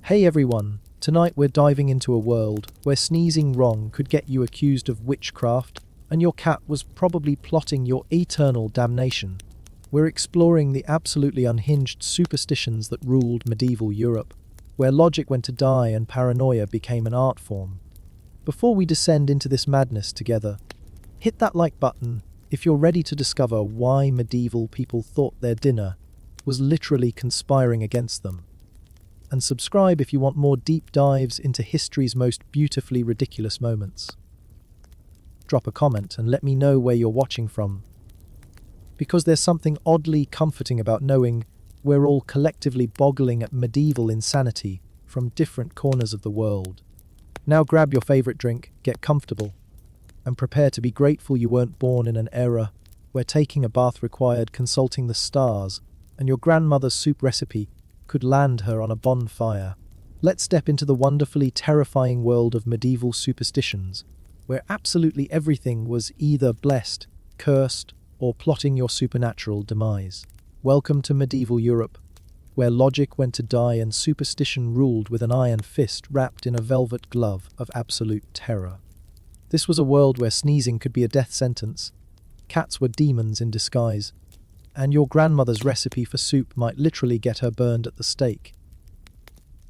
Hey everyone, tonight we're diving into a world where sneezing wrong could get you accused of witchcraft and your cat was probably plotting your eternal damnation. We're exploring the absolutely unhinged superstitions that ruled medieval Europe, where logic went to die and paranoia became an art form. Before we descend into this madness together, hit that like button if you're ready to discover why medieval people thought their dinner was literally conspiring against them. And subscribe if you want more deep dives into history's most beautifully ridiculous moments. Drop a comment and let me know where you're watching from. Because there's something oddly comforting about knowing we're all collectively boggling at medieval insanity from different corners of the world. Now grab your favorite drink, get comfortable, and prepare to be grateful you weren't born in an era where taking a bath required consulting the stars and your grandmother's soup recipe could land her on a bonfire. Let's step into the wonderfully terrifying world of medieval superstitions, where absolutely everything was either blessed, cursed, or plotting your supernatural demise. Welcome to medieval Europe, where logic went to die and superstition ruled with an iron fist wrapped in a velvet glove of absolute terror. This was a world where sneezing could be a death sentence, cats were demons in disguise, and your grandmother's recipe for soup might literally get her burned at the stake.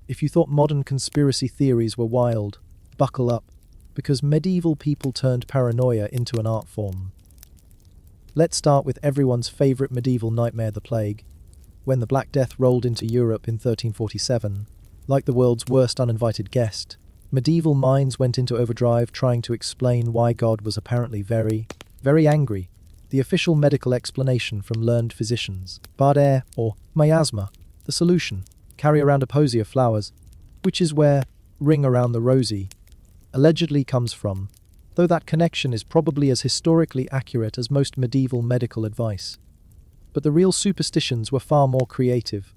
If you thought modern conspiracy theories were wild, buckle up, because medieval people turned paranoia into an art form. Let's start with everyone's favourite medieval nightmare, the plague. When the Black Death rolled into Europe in 1347, like the world's worst uninvited guest, medieval minds went into overdrive trying to explain why God was apparently very, very angry. The official medical explanation from learned physicians, bad air or miasma. The solution, carry around a posy of flowers, which is where ring around the rosy allegedly comes from, though that connection is probably as historically accurate as most medieval medical advice. But the real superstitions were far more creative.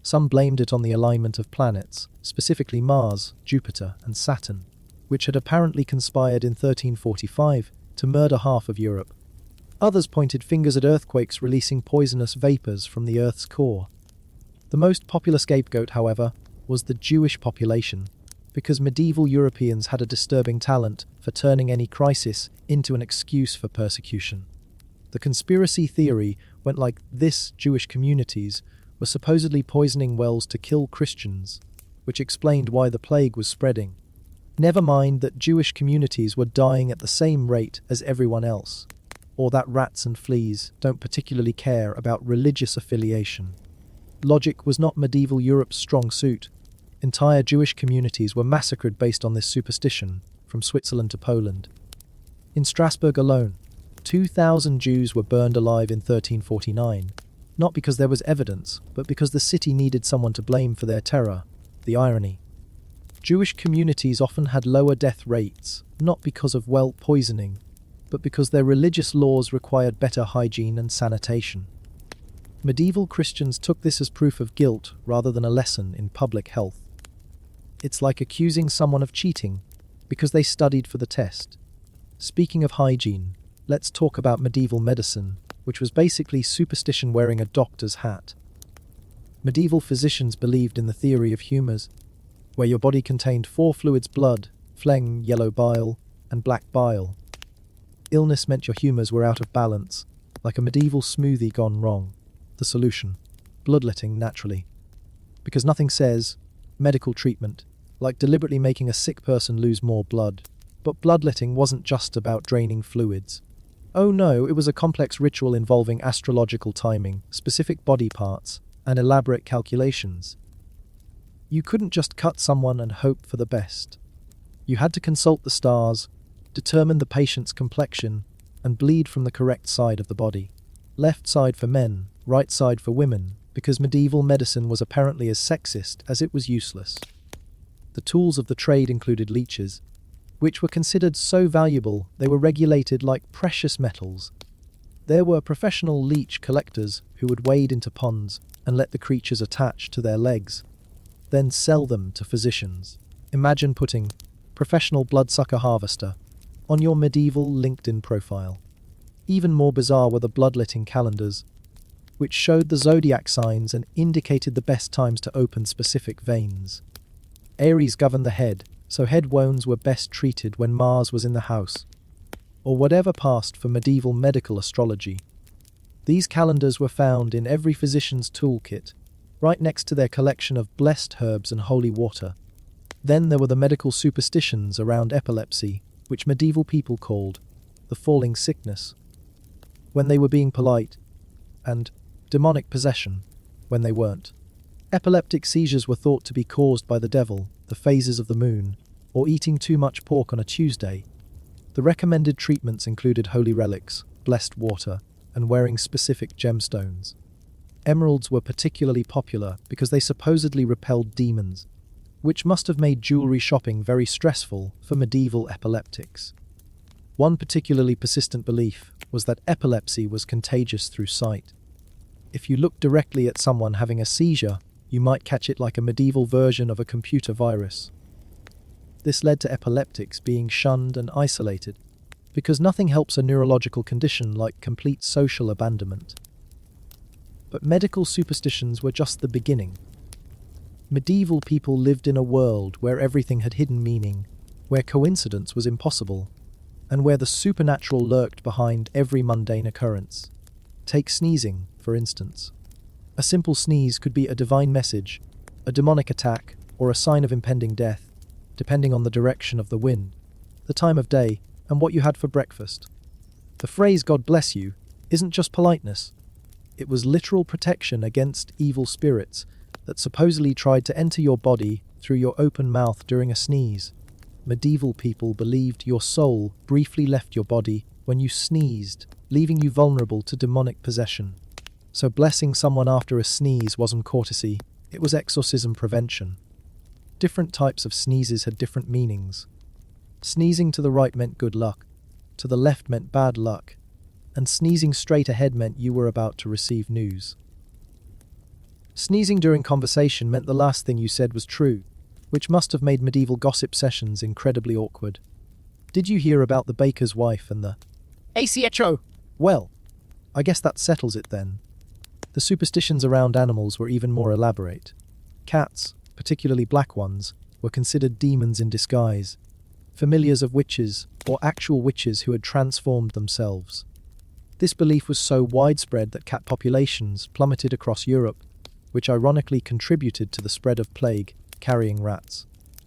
Some blamed it on the alignment of planets, specifically Mars, Jupiter, and Saturn, which had apparently conspired in 1345 to murder half of Europe. Others pointed fingers at earthquakes releasing poisonous vapors from the Earth's core. The most popular scapegoat, however, was the Jewish population, because medieval Europeans had a disturbing talent for turning any crisis into an excuse for persecution. The conspiracy theory went like this: Jewish communities were supposedly poisoning wells to kill Christians, which explained why the plague was spreading. Never mind that Jewish communities were dying at the same rate as everyone else, or that rats and fleas don't particularly care about religious affiliation. Logic was not medieval Europe's strong suit. Entire Jewish communities were massacred based on this superstition, from Switzerland to Poland. In Strasbourg alone, 2,000 Jews were burned alive in 1349, not because there was evidence, but because the city needed someone to blame for their terror. The irony. Jewish communities often had lower death rates, not because of well poisoning, but because their religious laws required better hygiene and sanitation. Medieval Christians took this as proof of guilt rather than a lesson in public health. It's like accusing someone of cheating because they studied for the test. Speaking of hygiene, let's talk about medieval medicine, which was basically superstition wearing a doctor's hat. Medieval physicians believed in the theory of humours, where your body contained 4 fluids: blood, phlegm, yellow bile, and black bile. Illness meant your humours were out of balance, like a medieval smoothie gone wrong. The solution: bloodletting naturally. Because nothing says medical treatment like deliberately making a sick person lose more blood. But bloodletting wasn't just about draining fluids. Oh no, it was a complex ritual involving astrological timing, specific body parts, and elaborate calculations. You couldn't just cut someone and hope for the best. You had to consult the stars, determine the patient's complexion, and bleed from the correct side of the body. Left side for men, right side for women, because medieval medicine was apparently as sexist as it was useless. The tools of the trade included leeches, which were considered so valuable they were regulated like precious metals. There were professional leech collectors who would wade into ponds and let the creatures attach to their legs, then sell them to physicians. Imagine putting professional bloodsucker harvester on your medieval LinkedIn profile. Even more bizarre were the bloodletting calendars, which showed the zodiac signs and indicated the best times to open specific veins. Aries governed the head, so head wounds were best treated when Mars was in the house, or whatever passed for medieval medical astrology. These calendars were found in every physician's toolkit, right next to their collection of blessed herbs and holy water. Then there were the medical superstitions around epilepsy, which medieval people called the falling sickness, when they were being polite, and demonic possession, when they weren't. Epileptic seizures were thought to be caused by the devil, the phases of the moon, or eating too much pork on a Tuesday. The recommended treatments included holy relics, blessed water, and wearing specific gemstones. Emeralds were particularly popular because they supposedly repelled demons, which must have made jewelry shopping very stressful for medieval epileptics. One particularly persistent belief was that epilepsy was contagious through sight. If you looked directly at someone having a seizure, you might catch it like a medieval version of a computer virus. This led to epileptics being shunned and isolated, because nothing helps a neurological condition like complete social abandonment. But medical superstitions were just the beginning. Medieval people lived in a world where everything had hidden meaning, where coincidence was impossible, and where the supernatural lurked behind every mundane occurrence. Take sneezing, for instance. A simple sneeze could be a divine message, a demonic attack, or a sign of impending death, depending on the direction of the wind, the time of day, and what you had for breakfast. The phrase "God bless you" isn't just politeness. It was literal protection against evil spirits that supposedly tried to enter your body through your open mouth during a sneeze. Medieval people believed your soul briefly left your body when you sneezed, leaving you vulnerable to demonic possession. So blessing someone after a sneeze wasn't courtesy, it was exorcism prevention. Different types of sneezes had different meanings. Sneezing to the right meant good luck, to the left meant bad luck, and sneezing straight ahead meant you were about to receive news. Sneezing during conversation meant the last thing you said was true, which must have made medieval gossip sessions incredibly awkward. Did you hear about the baker's wife and the ACHO? Well, I guess that settles it then. The superstitions around animals were even more elaborate. Cats, particularly black ones, were considered demons in disguise, familiars of witches or actual witches who had transformed themselves. This belief was so widespread that cat populations plummeted across Europe, which ironically contributed to the spread of plague-carrying rats.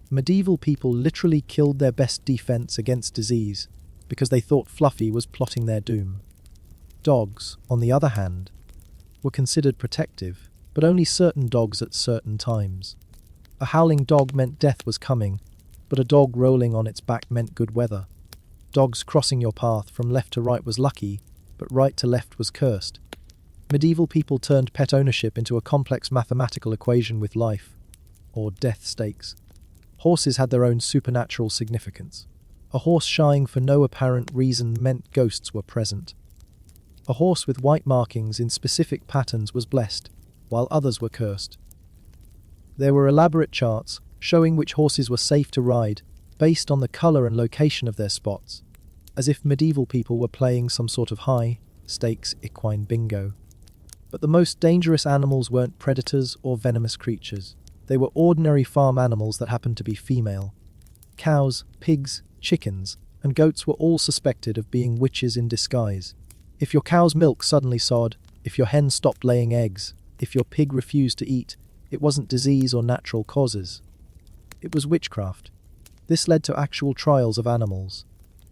Medieval people literally killed their best defense against disease because they thought Fluffy was plotting their doom. Dogs, on the other hand, were considered protective, but only certain dogs at certain times. A howling dog meant death was coming, but a dog rolling on its back meant good weather. Dogs crossing your path from left to right was lucky, but right to left was cursed. Medieval people turned pet ownership into a complex mathematical equation with life, or death stakes. Horses had their own supernatural significance. A horse shying for no apparent reason meant ghosts were present. A horse with white markings in specific patterns was blessed, while others were cursed. There were elaborate charts showing which horses were safe to ride, based on the colour and location of their spots, as if medieval people were playing some sort of high-stakes equine bingo. But the most dangerous animals weren't predators or venomous creatures. They were ordinary farm animals that happened to be female. Cows, pigs, chickens, and goats were all suspected of being witches in disguise. If your cow's milk suddenly sod, if your hen stopped laying eggs, if your pig refused to eat, it wasn't disease or natural causes. It was witchcraft. This led to actual trials of animals.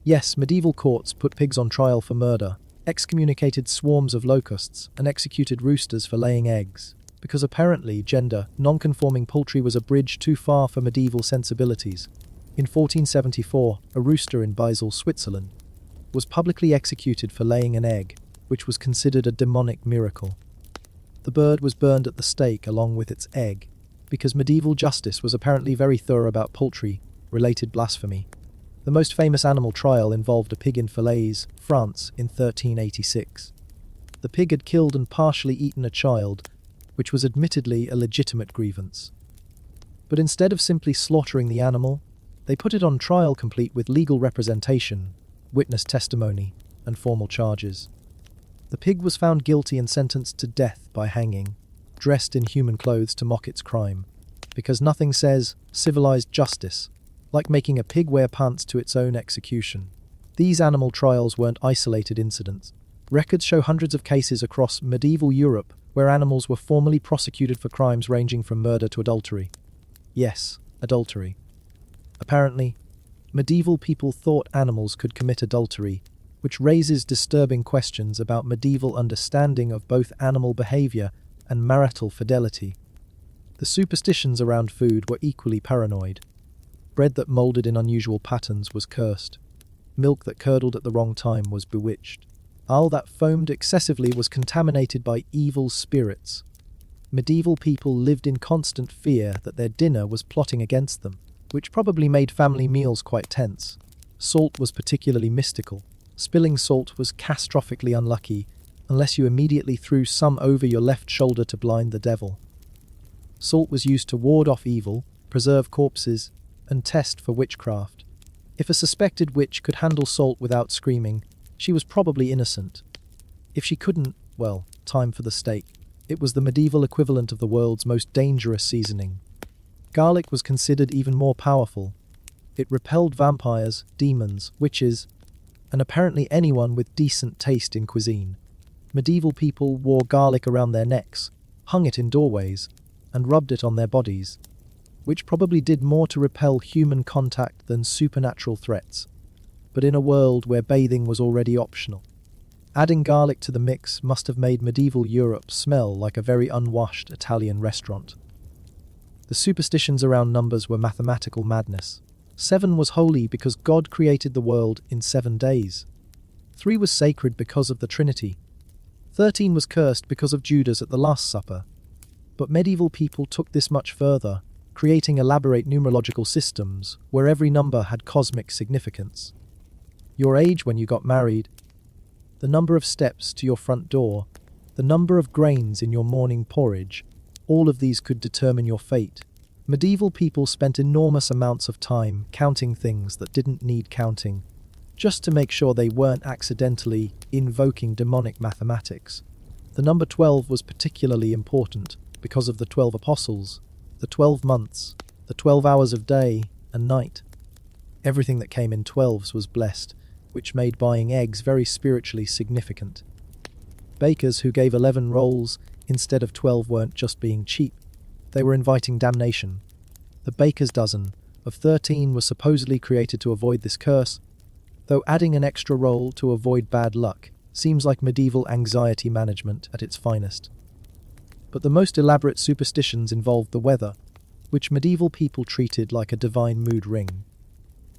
Yes, medieval courts put pigs on trial for murder, excommunicated swarms of locusts, and executed roosters for laying eggs, because apparently gender non-conforming poultry was a bridge too far for medieval sensibilities. In 1474, a rooster in Basel, Switzerland, was publicly executed for laying an egg, which was considered a demonic miracle. The bird was burned at the stake along with its egg, because medieval justice was apparently very thorough about poultry-related blasphemy. The most famous animal trial involved a pig in Falaise, France, in 1386. The pig had killed and partially eaten a child, which was admittedly a legitimate grievance. But instead of simply slaughtering the animal, they put it on trial complete with legal representation, witness testimony, and formal charges. The pig was found guilty and sentenced to death by hanging, dressed in human clothes to mock its crime. because nothing says civilized justice like making a pig wear pants to its own execution. These animal trials weren't isolated incidents. Records show hundreds of cases across medieval Europe where animals were formally prosecuted for crimes ranging from murder to adultery. Yes, adultery. Apparently, medieval people thought animals could commit adultery, which raises disturbing questions about medieval understanding of both animal behavior and marital fidelity. The superstitions around food were equally paranoid. Bread that molded in unusual patterns was cursed. Milk that curdled at the wrong time was bewitched. Ale that foamed excessively was contaminated by evil spirits. Medieval people lived in constant fear that their dinner was plotting against them, which probably made family meals quite tense. Salt was particularly mystical. Spilling salt was catastrophically unlucky, unless you immediately threw some over your left shoulder to blind the devil. Salt was used to ward off evil, preserve corpses, and test for witchcraft. If a suspected witch could handle salt without screaming, she was probably innocent. If she couldn't, well, time for the stake. It was the medieval equivalent of the world's most dangerous seasoning. Garlic was considered even more powerful. It repelled vampires, demons, witches, and apparently anyone with decent taste in cuisine. Medieval people wore garlic around their necks, hung it in doorways, and rubbed it on their bodies, which probably did more to repel human contact than supernatural threats. But in a world where bathing was already optional, adding garlic to the mix must have made medieval Europe smell like a very unwashed Italian restaurant. The superstitions around numbers were mathematical madness. 7 was holy because God created the world in 7 days. 3 was sacred because of the Trinity. 13 was cursed because of Judas at the Last Supper. But medieval people took this much further, creating elaborate numerological systems where every number had cosmic significance. Your age when you got married, the number of steps to your front door, the number of grains in your morning porridge, all of these could determine your fate. Medieval people spent enormous amounts of time counting things that didn't need counting, just to make sure they weren't accidentally invoking demonic mathematics. The number 12 was particularly important because of the 12 apostles, the 12 months, the 12 hours of day and night. Everything that came in 12s was blessed, which made buying eggs very spiritually significant. Bakers who gave 11 rolls instead of 12 weren't just being cheap, they were inviting damnation. The baker's dozen of 13 was supposedly created to avoid this curse, though adding an extra roll to avoid bad luck seems like medieval anxiety management at its finest. But the most elaborate superstitions involved the weather, which medieval people treated like a divine mood ring.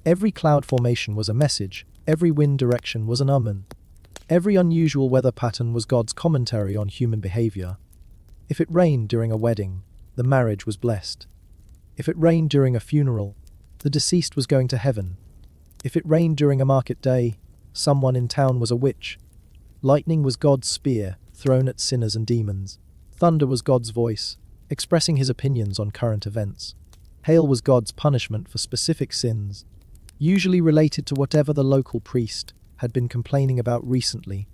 Every cloud formation was a message, every wind direction was an omen. Every unusual weather pattern was God's commentary on human behavior. If it rained during a wedding, the marriage was blessed. If it rained during a funeral, the deceased was going to heaven. If it rained during a market day, someone in town was a witch. Lightning was God's spear, thrown at sinners and demons. Thunder was God's voice, expressing his opinions on current events. Hail was God's punishment for specific sins, usually related to whatever the local priest had been complaining about recently.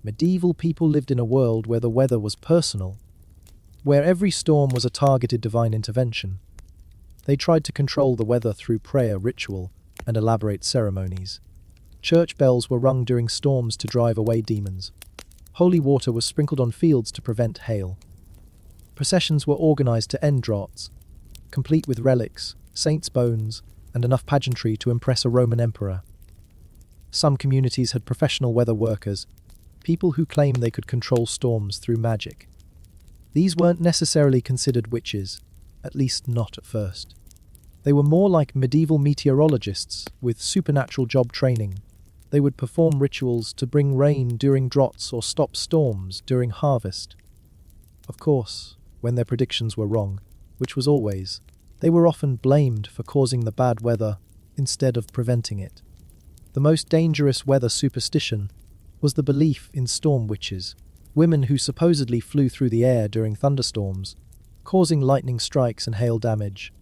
Medieval people lived in a world where the weather was personal, where every storm was a targeted divine intervention. They tried to control the weather through prayer, ritual, and elaborate ceremonies. Church bells were rung during storms to drive away demons. Holy water was sprinkled on fields to prevent hail. Processions were organized to end droughts, complete with relics, saints' bones, and enough pageantry to impress a Roman emperor. Some communities had professional weather workers, people who claimed they could control storms through magic. These weren't necessarily considered witches, at least not at first. They were more like medieval meteorologists with supernatural job training. They would perform rituals to bring rain during droughts or stop storms during harvest. Of course, when their predictions were wrong, which was always, they were often blamed for causing the bad weather instead of preventing it. The most dangerous weather superstition was the belief in storm witches, women who supposedly flew through the air during thunderstorms, causing lightning strikes and hail damage.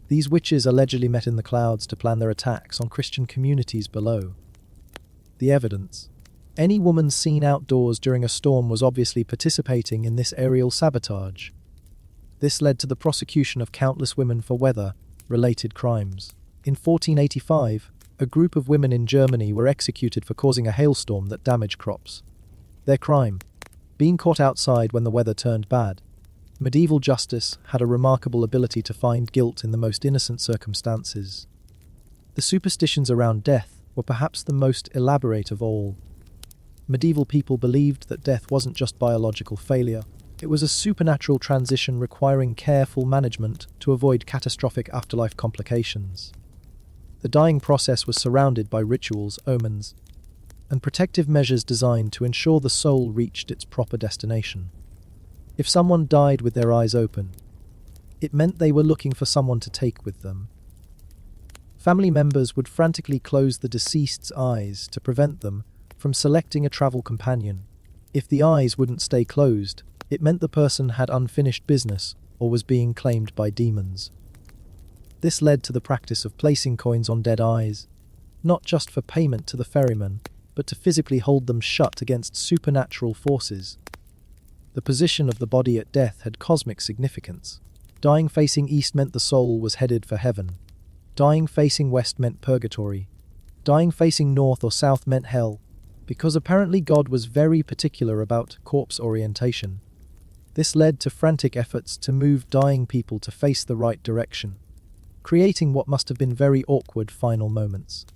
These witches allegedly met in the clouds to plan their attacks on Christian communities below. The evidence. Any woman seen outdoors during a storm was obviously participating in this aerial sabotage. This led to the prosecution of countless women for weather-related crimes. In 1485, a group of women in Germany were executed for causing a hailstorm that damaged crops. Their crime: being caught outside when the weather turned bad. Medieval justice had a remarkable ability to find guilt in the most innocent circumstances. The superstitions around death were perhaps the most elaborate of all. Medieval people believed that death wasn't just biological failure. It was a supernatural transition requiring careful management to avoid catastrophic afterlife complications. The dying process was surrounded by rituals, omens, and protective measures designed to ensure the soul reached its proper destination. If someone died with their eyes open, it meant they were looking for someone to take with them. Family members would frantically close the deceased's eyes to prevent them from selecting a travel companion. If the eyes wouldn't stay closed, it meant the person had unfinished business or was being claimed by demons. This led to the practice of placing coins on dead eyes, not just for payment to the ferryman, but to physically hold them shut against supernatural forces. The position of the body at death had cosmic significance. Dying facing east meant the soul was headed for heaven. Dying facing west meant purgatory. Dying facing north or south meant hell, because apparently God was very particular about corpse orientation. This led to frantic efforts to move dying people to face the right direction, creating what must have been very awkward final moments.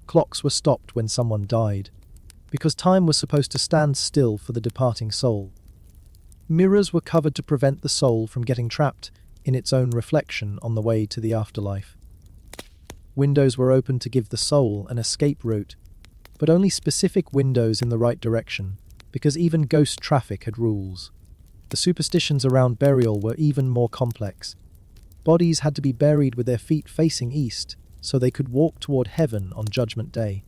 Clocks were stopped when someone died, because time was supposed to stand still for the departing soul. Mirrors were covered to prevent the soul from getting trapped in its own reflection on the way to the afterlife. Windows were opened to give the soul an escape route, but only specific windows in the right direction, because even ghost traffic had rules. The superstitions around burial were even more complex. Bodies had to be buried with their feet facing east, so they could walk toward heaven on Judgment Day.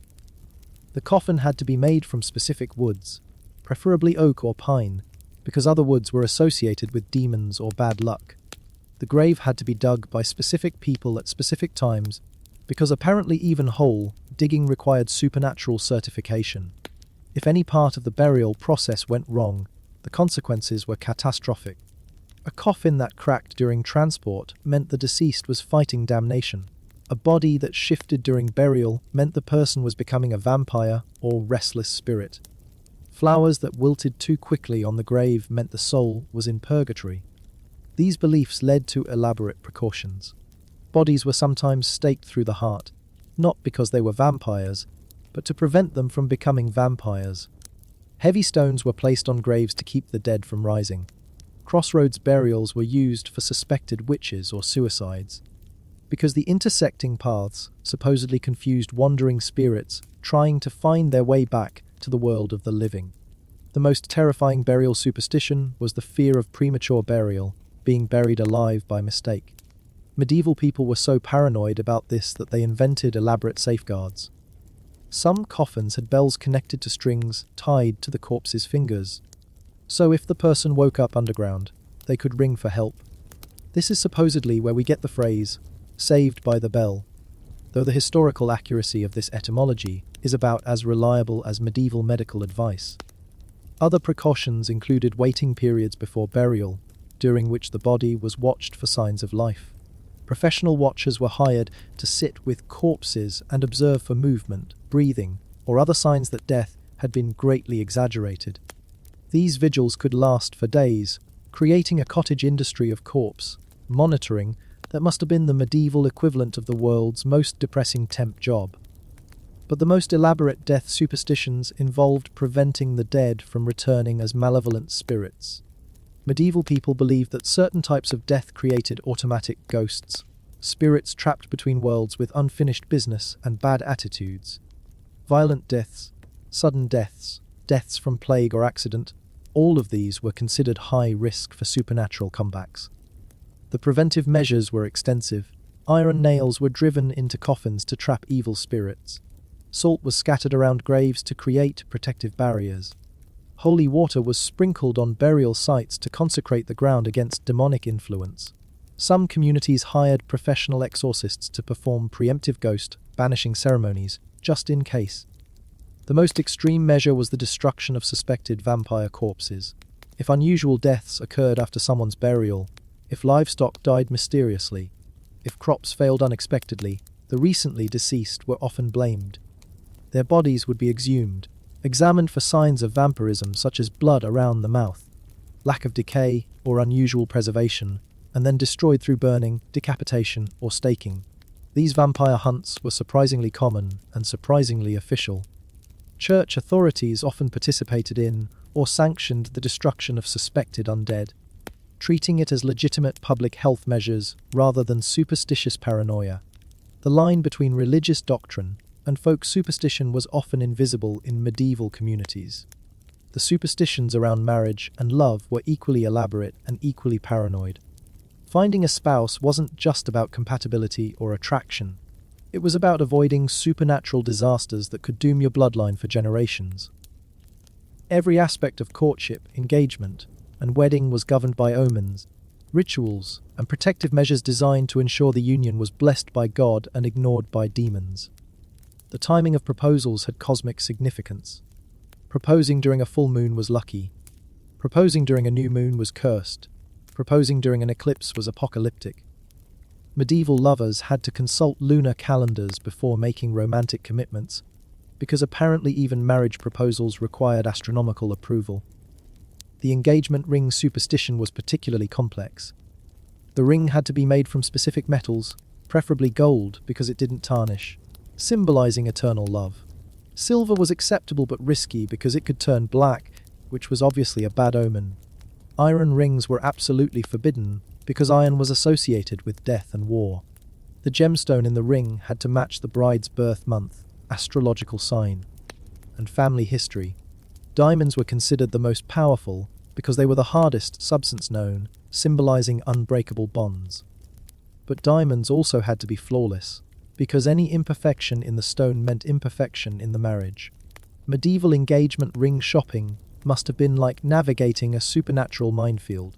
The coffin had to be made from specific woods, preferably oak or pine, because other woods were associated with demons or bad luck. The grave had to be dug by specific people at specific times, because apparently even whole, digging required supernatural certification. If any part of the burial process went wrong, the consequences were catastrophic. A coffin that cracked during transport meant the deceased was fighting damnation. A body that shifted during burial meant the person was becoming a vampire or restless spirit. Flowers that wilted too quickly on the grave meant the soul was in purgatory. These beliefs led to elaborate precautions. Bodies were sometimes staked through the heart, not because they were vampires, but to prevent them from becoming vampires. Heavy stones were placed on graves to keep the dead from rising. Crossroads burials were used for suspected witches or suicides, because the intersecting paths supposedly confused wandering spirits trying to find their way back to the world of the living. The most terrifying burial superstition was the fear of premature burial, being buried alive by mistake. Medieval people were so paranoid about this that they invented elaborate safeguards. Some coffins had bells connected to strings tied to the corpse's fingers, so if the person woke up underground, they could ring for help. This is supposedly where we get the phrase, "saved by the bell," though the historical accuracy of this etymology is about as reliable as medieval medical advice. Other precautions included waiting periods before burial, during which the body was watched for signs of life. Professional watchers were hired to sit with corpses and observe for movement, breathing, or other signs that death had been greatly exaggerated. These vigils could last for days, creating a cottage industry of corpse monitoring that must have been the medieval equivalent of the world's most depressing temp job. But the most elaborate death superstitions involved preventing the dead from returning as malevolent spirits. Medieval people believed that certain types of death created automatic ghosts, spirits trapped between worlds with unfinished business and bad attitudes. Violent deaths, sudden deaths, deaths from plague or accident, all of these were considered high risk for supernatural comebacks. The preventive measures were extensive. Iron nails were driven into coffins to trap evil spirits. Salt was scattered around graves to create protective barriers. Holy water was sprinkled on burial sites to consecrate the ground against demonic influence. Some communities hired professional exorcists to perform preemptive ghost banishing ceremonies, just in case. The most extreme measure was the destruction of suspected vampire corpses. If unusual deaths occurred after someone's burial, if livestock died mysteriously, if crops failed unexpectedly, the recently deceased were often blamed. Their bodies would be exhumed, examined for signs of vampirism such as blood around the mouth, lack of decay, or unusual preservation, and then destroyed through burning, decapitation, or staking. These vampire hunts were surprisingly common and surprisingly official. Church authorities often participated in or sanctioned the destruction of suspected undead, treating it as legitimate public health measures rather than superstitious paranoia. The line between religious doctrine and folk superstition was often invisible in medieval communities. The superstitions around marriage and love were equally elaborate and equally paranoid. Finding a spouse wasn't just about compatibility or attraction. It was about avoiding supernatural disasters that could doom your bloodline for generations. Every aspect of courtship, engagement, and wedding was governed by omens, rituals, and protective measures designed to ensure the union was blessed by God and ignored by demons. The timing of proposals had cosmic significance. Proposing during a full moon was lucky. Proposing during a new moon was cursed. Proposing during an eclipse was apocalyptic. Medieval lovers had to consult lunar calendars before making romantic commitments, because apparently even marriage proposals required astronomical approval. The engagement ring superstition was particularly complex. The ring had to be made from specific metals, preferably gold because it didn't tarnish, symbolizing eternal love. Silver was acceptable but risky because it could turn black, which was obviously a bad omen. Iron rings were absolutely forbidden because iron was associated with death and war. The gemstone in the ring had to match the bride's birth month, astrological sign, and family history. Diamonds were considered the most powerful because they were the hardest substance known, symbolizing unbreakable bonds. But diamonds also had to be flawless, because any imperfection in the stone meant imperfection in the marriage. Medieval engagement ring shopping must have been like navigating a supernatural minefield.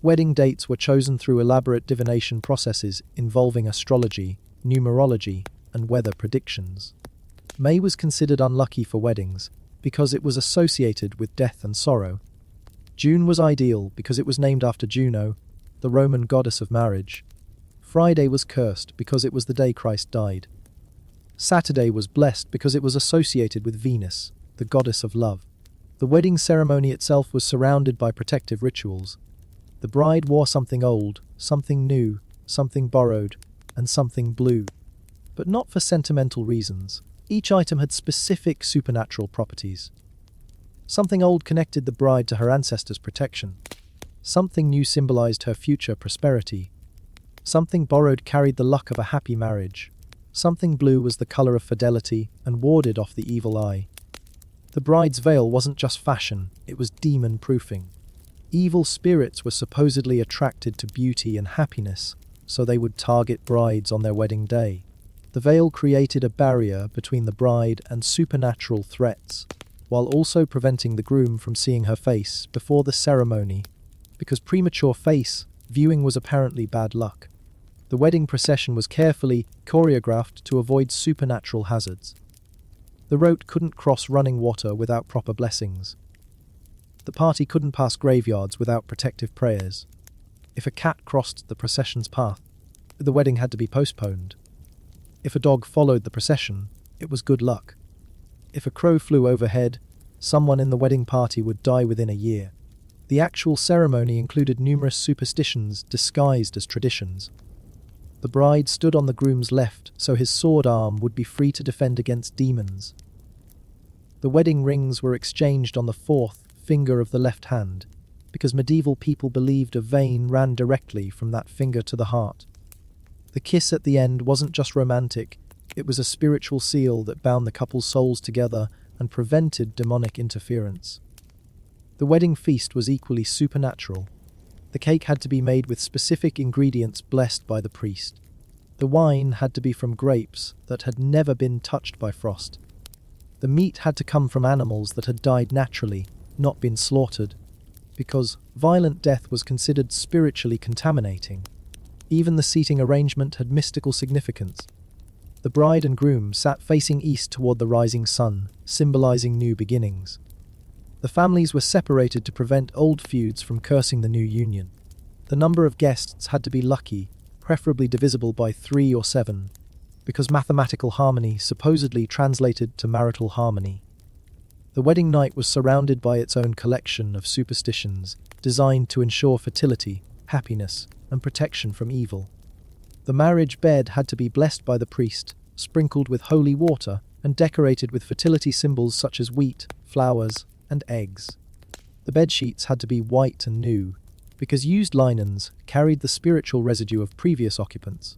Wedding dates were chosen through elaborate divination processes involving astrology, numerology, and weather predictions. May was considered unlucky for weddings because it was associated with death and sorrow. June was ideal because it was named after Juno, the Roman goddess of marriage. Friday was cursed because it was the day Christ died. Saturday was blessed because it was associated with Venus, the goddess of love. The wedding ceremony itself was surrounded by protective rituals. The bride wore something old, something new, something borrowed, and something blue. But not for sentimental reasons. Each item had specific supernatural properties. Something old connected the bride to her ancestors' protection. Something new symbolized her future prosperity. Something borrowed carried the luck of a happy marriage. Something blue was the color of fidelity and warded off the evil eye. The bride's veil wasn't just fashion, it was demon-proofing. Evil spirits were supposedly attracted to beauty and happiness, so they would target brides on their wedding day. The veil created a barrier between the bride and supernatural threats, while also preventing the groom from seeing her face before the ceremony, because premature face viewing was apparently bad luck. The wedding procession was carefully choreographed to avoid supernatural hazards. The road couldn't cross running water without proper blessings. The party couldn't pass graveyards without protective prayers. If a cat crossed the procession's path, the wedding had to be postponed. If a dog followed the procession, it was good luck. If a crow flew overhead, someone in the wedding party would die within a year. The actual ceremony included numerous superstitions disguised as traditions. The bride stood on the groom's left so his sword arm would be free to defend against demons. The wedding rings were exchanged on the fourth finger of the left hand, because medieval people believed a vein ran directly from that finger to the heart. The kiss at the end wasn't just romantic, it was a spiritual seal that bound the couple's souls together and prevented demonic interference. The wedding feast was equally supernatural. The cake had to be made with specific ingredients blessed by the priest. The wine had to be from grapes that had never been touched by frost. The meat had to come from animals that had died naturally, not been slaughtered, because violent death was considered spiritually contaminating. Even the seating arrangement had mystical significance. The bride and groom sat facing east toward the rising sun, symbolizing new beginnings. The families were separated to prevent old feuds from cursing the new union. The number of guests had to be lucky, preferably divisible by 3 or 7, because mathematical harmony supposedly translated to marital harmony. The wedding night was surrounded by its own collection of superstitions designed to ensure fertility, happiness, and protection from evil. The marriage bed had to be blessed by the priest, sprinkled with holy water, and decorated with fertility symbols such as wheat, flowers, and eggs. The bed sheets had to be white and new, because used linens carried the spiritual residue of previous occupants.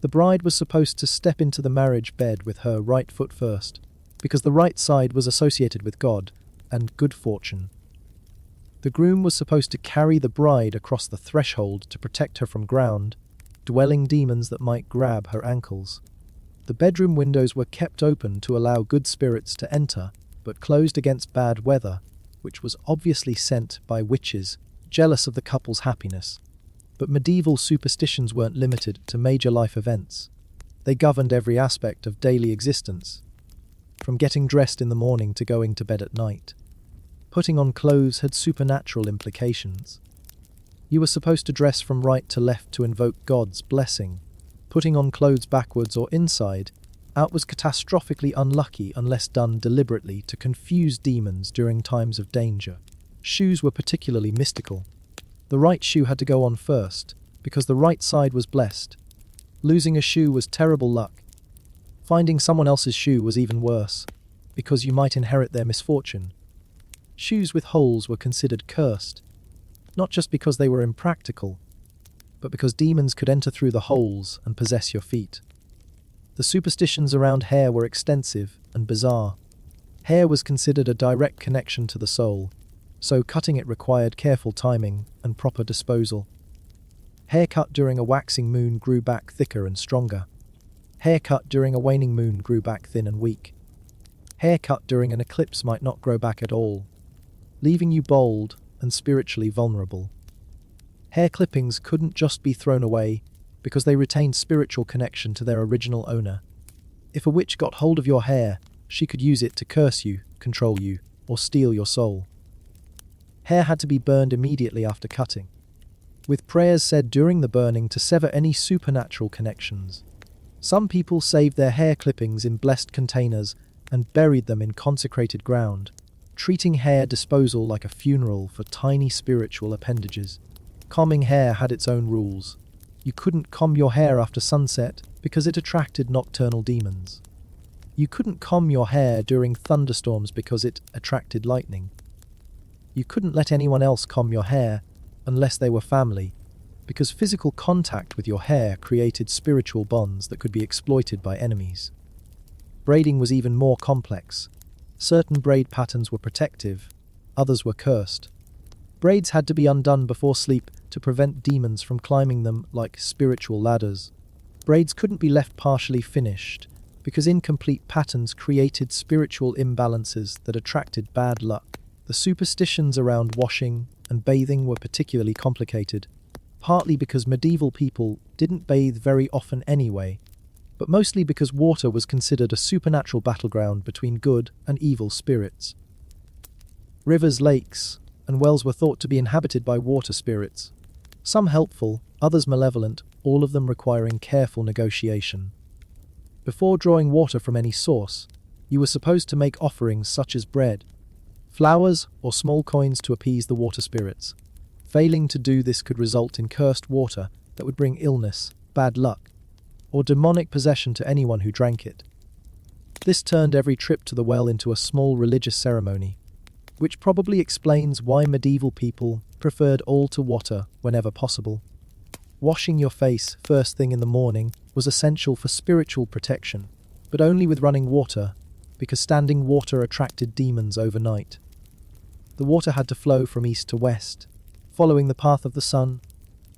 The bride was supposed to step into the marriage bed with her right foot first, because the right side was associated with God and good fortune. The groom was supposed to carry the bride across the threshold to protect her from ground, dwelling demons that might grab her ankles. The bedroom windows were kept open to allow good spirits to enter, but closed against bad weather, which was obviously sent by witches, jealous of the couple's happiness. But medieval superstitions weren't limited to major life events. They governed every aspect of daily existence, from getting dressed in the morning to going to bed at night. Putting on clothes had supernatural implications. You were supposed to dress from right to left to invoke God's blessing. Putting on clothes backwards or inside out was catastrophically unlucky unless done deliberately to confuse demons during times of danger. Shoes were particularly mystical. The right shoe had to go on first, because the right side was blessed. Losing a shoe was terrible luck. Finding someone else's shoe was even worse, because you might inherit their misfortune. Shoes with holes were considered cursed, not just because they were impractical, but because demons could enter through the holes and possess your feet. The superstitions around hair were extensive and bizarre. Hair was considered a direct connection to the soul, so cutting it required careful timing and proper disposal. Hair cut during a waxing moon grew back thicker and stronger. Hair cut during a waning moon grew back thin and weak. Hair cut during an eclipse might not grow back at all, leaving you bald and spiritually vulnerable. Hair clippings couldn't just be thrown away because they retained spiritual connection to their original owner. If a witch got hold of your hair, she could use it to curse you, control you, or steal your soul. Hair had to be burned immediately after cutting, with prayers said during the burning to sever any supernatural connections. Some people saved their hair clippings in blessed containers and buried them in consecrated ground, treating hair disposal like a funeral for tiny spiritual appendages. Combing hair had its own rules. You couldn't comb your hair after sunset because it attracted nocturnal demons. You couldn't comb your hair during thunderstorms because it attracted lightning. You couldn't let anyone else comb your hair unless they were family, because physical contact with your hair created spiritual bonds that could be exploited by enemies. Braiding was even more complex. Certain braid patterns were protective, others were cursed. Braids had to be undone before sleep to prevent demons from climbing them like spiritual ladders. Braids couldn't be left partially finished, because incomplete patterns created spiritual imbalances that attracted bad luck. The superstitions around washing and bathing were particularly complicated, partly because medieval people didn't bathe very often anyway, but mostly because water was considered a supernatural battleground between good and evil spirits. Rivers, lakes, and wells were thought to be inhabited by water spirits, some helpful, others malevolent, all of them requiring careful negotiation. Before drawing water from any source, you were supposed to make offerings such as bread, flowers, or small coins to appease the water spirits. Failing to do this could result in cursed water that would bring illness, bad luck, or demonic possession to anyone who drank it. This turned every trip to the well into a small religious ceremony, which probably explains why medieval people preferred all-to water whenever possible. Washing your face first thing in the morning was essential for spiritual protection, but only with running water, because standing water attracted demons overnight. The water had to flow from east to west, following the path of the sun,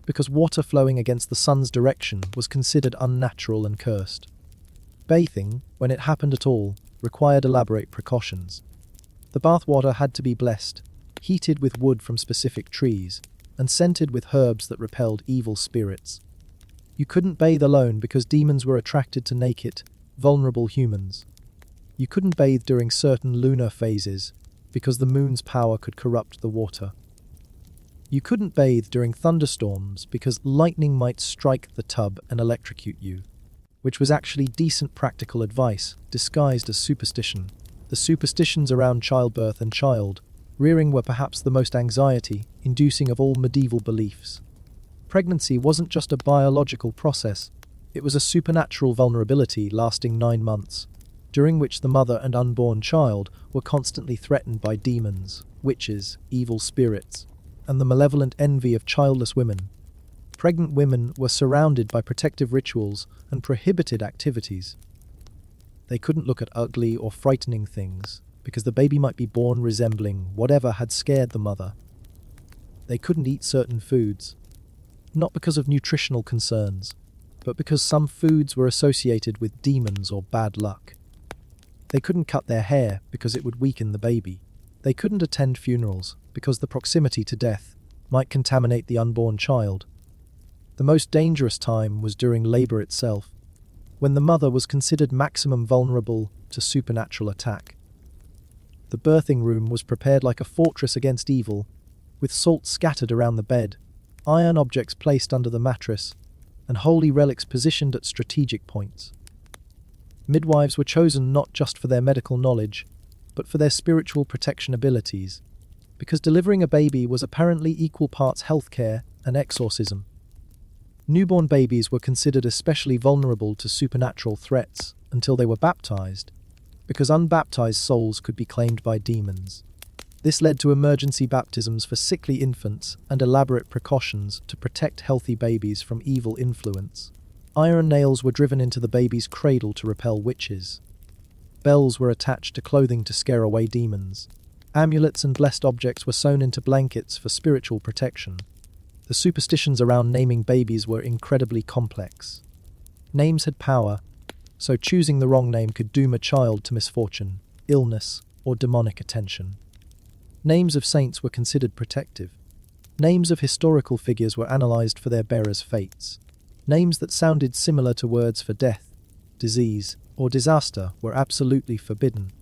because water flowing against the sun's direction was considered unnatural and cursed. Bathing, when it happened at all, required elaborate precautions. The bathwater had to be blessed, heated with wood from specific trees, and scented with herbs that repelled evil spirits. You couldn't bathe alone because demons were attracted to naked, vulnerable humans. You couldn't bathe during certain lunar phases because the moon's power could corrupt the water. You couldn't bathe during thunderstorms because lightning might strike the tub and electrocute you, which was actually decent practical advice disguised as superstition. The superstitions around childbirth and child rearing were perhaps the most anxiety-inducing of all medieval beliefs. Pregnancy wasn't just a biological process, it was a supernatural vulnerability lasting 9 months, during which the mother and unborn child were constantly threatened by demons, witches, evil spirits, and the malevolent envy of childless women. Pregnant women were surrounded by protective rituals and prohibited activities. They couldn't look at ugly or frightening things, because the baby might be born resembling whatever had scared the mother. They couldn't eat certain foods, not because of nutritional concerns, but because some foods were associated with demons or bad luck. They couldn't cut their hair because it would weaken the baby. They couldn't attend funerals because the proximity to death might contaminate the unborn child. The most dangerous time was during labor itself, when the mother was considered maximum vulnerable to supernatural attack. The birthing room was prepared like a fortress against evil, with salt scattered around the bed, iron objects placed under the mattress, and holy relics positioned at strategic points. Midwives were chosen not just for their medical knowledge, but for their spiritual protection abilities, because delivering a baby was apparently equal parts healthcare and exorcism. Newborn babies were considered especially vulnerable to supernatural threats until they were baptized, because unbaptized souls could be claimed by demons. This led to emergency baptisms for sickly infants and elaborate precautions to protect healthy babies from evil influence. Iron nails were driven into the baby's cradle to repel witches. Bells were attached to clothing to scare away demons. Amulets and blessed objects were sewn into blankets for spiritual protection. The superstitions around naming babies were incredibly complex. Names had power, so choosing the wrong name could doom a child to misfortune, illness, or demonic attention. Names of saints were considered protective. Names of historical figures were analysed for their bearers' fates. Names that sounded similar to words for death, disease, or disaster were absolutely forbidden.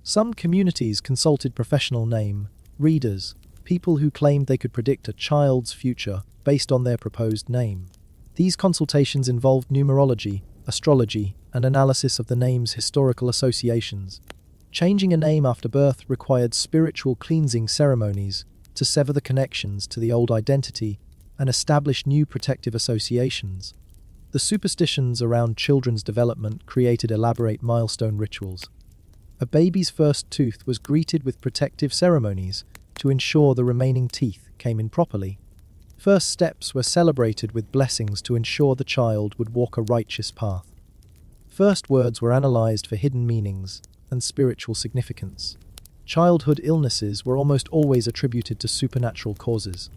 Some communities consulted professional name readers, people who claimed they could predict a child's future based on their proposed name. These consultations involved numerology, astrology, and analysis of the name's historical associations. Changing a name after birth required spiritual cleansing ceremonies to sever the connections to the old identity and establish new protective associations. The superstitions around children's development created elaborate milestone rituals. A baby's first tooth was greeted with protective ceremonies to ensure the remaining teeth came in properly. First steps were celebrated with blessings to ensure the child would walk a righteous path. First words were analysed for hidden meanings and spiritual significance. Childhood illnesses were almost always attributed to supernatural causes.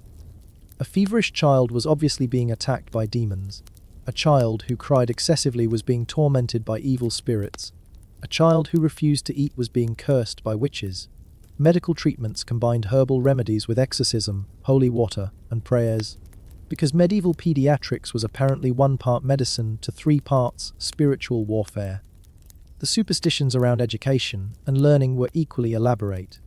A feverish child was obviously being attacked by demons. A child who cried excessively was being tormented by evil spirits. A child who refused to eat was being cursed by witches. Medical treatments combined herbal remedies with exorcism, holy water, and prayers. Because medieval pediatrics was apparently 1 part medicine to 3 parts spiritual warfare. The superstitions around education and learning were equally elaborate.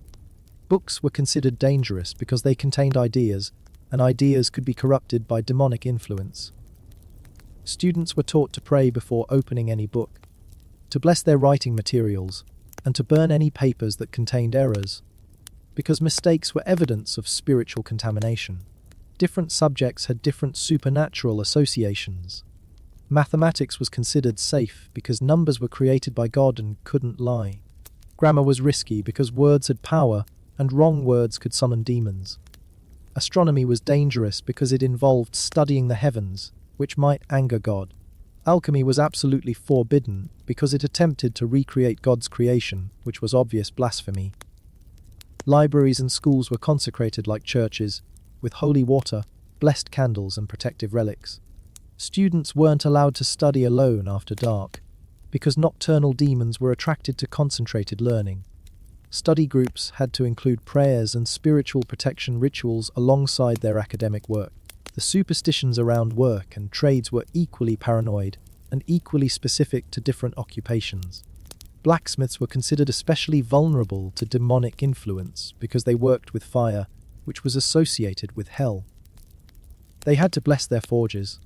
Books were considered dangerous because they contained ideas, and ideas could be corrupted by demonic influence. Students were taught to pray before opening any book, to bless their writing materials, and to burn any papers that contained errors, because mistakes were evidence of spiritual contamination. Different subjects had different supernatural associations. Mathematics was considered safe because numbers were created by God and couldn't lie. Grammar was risky because words had power and wrong words could summon demons. Astronomy was dangerous because it involved studying the heavens, which might anger God. Alchemy was absolutely forbidden because it attempted to recreate God's creation, which was obvious blasphemy. Libraries and schools were consecrated like churches, with holy water, blessed candles and protective relics. Students weren't allowed to study alone after dark, because nocturnal demons were attracted to concentrated learning. Study groups had to include prayers and spiritual protection rituals alongside their academic work. The superstitions around work and trades were equally paranoid and equally specific to different occupations. Blacksmiths were considered especially vulnerable to demonic influence because they worked with fire which was associated with hell. They had to bless their forges,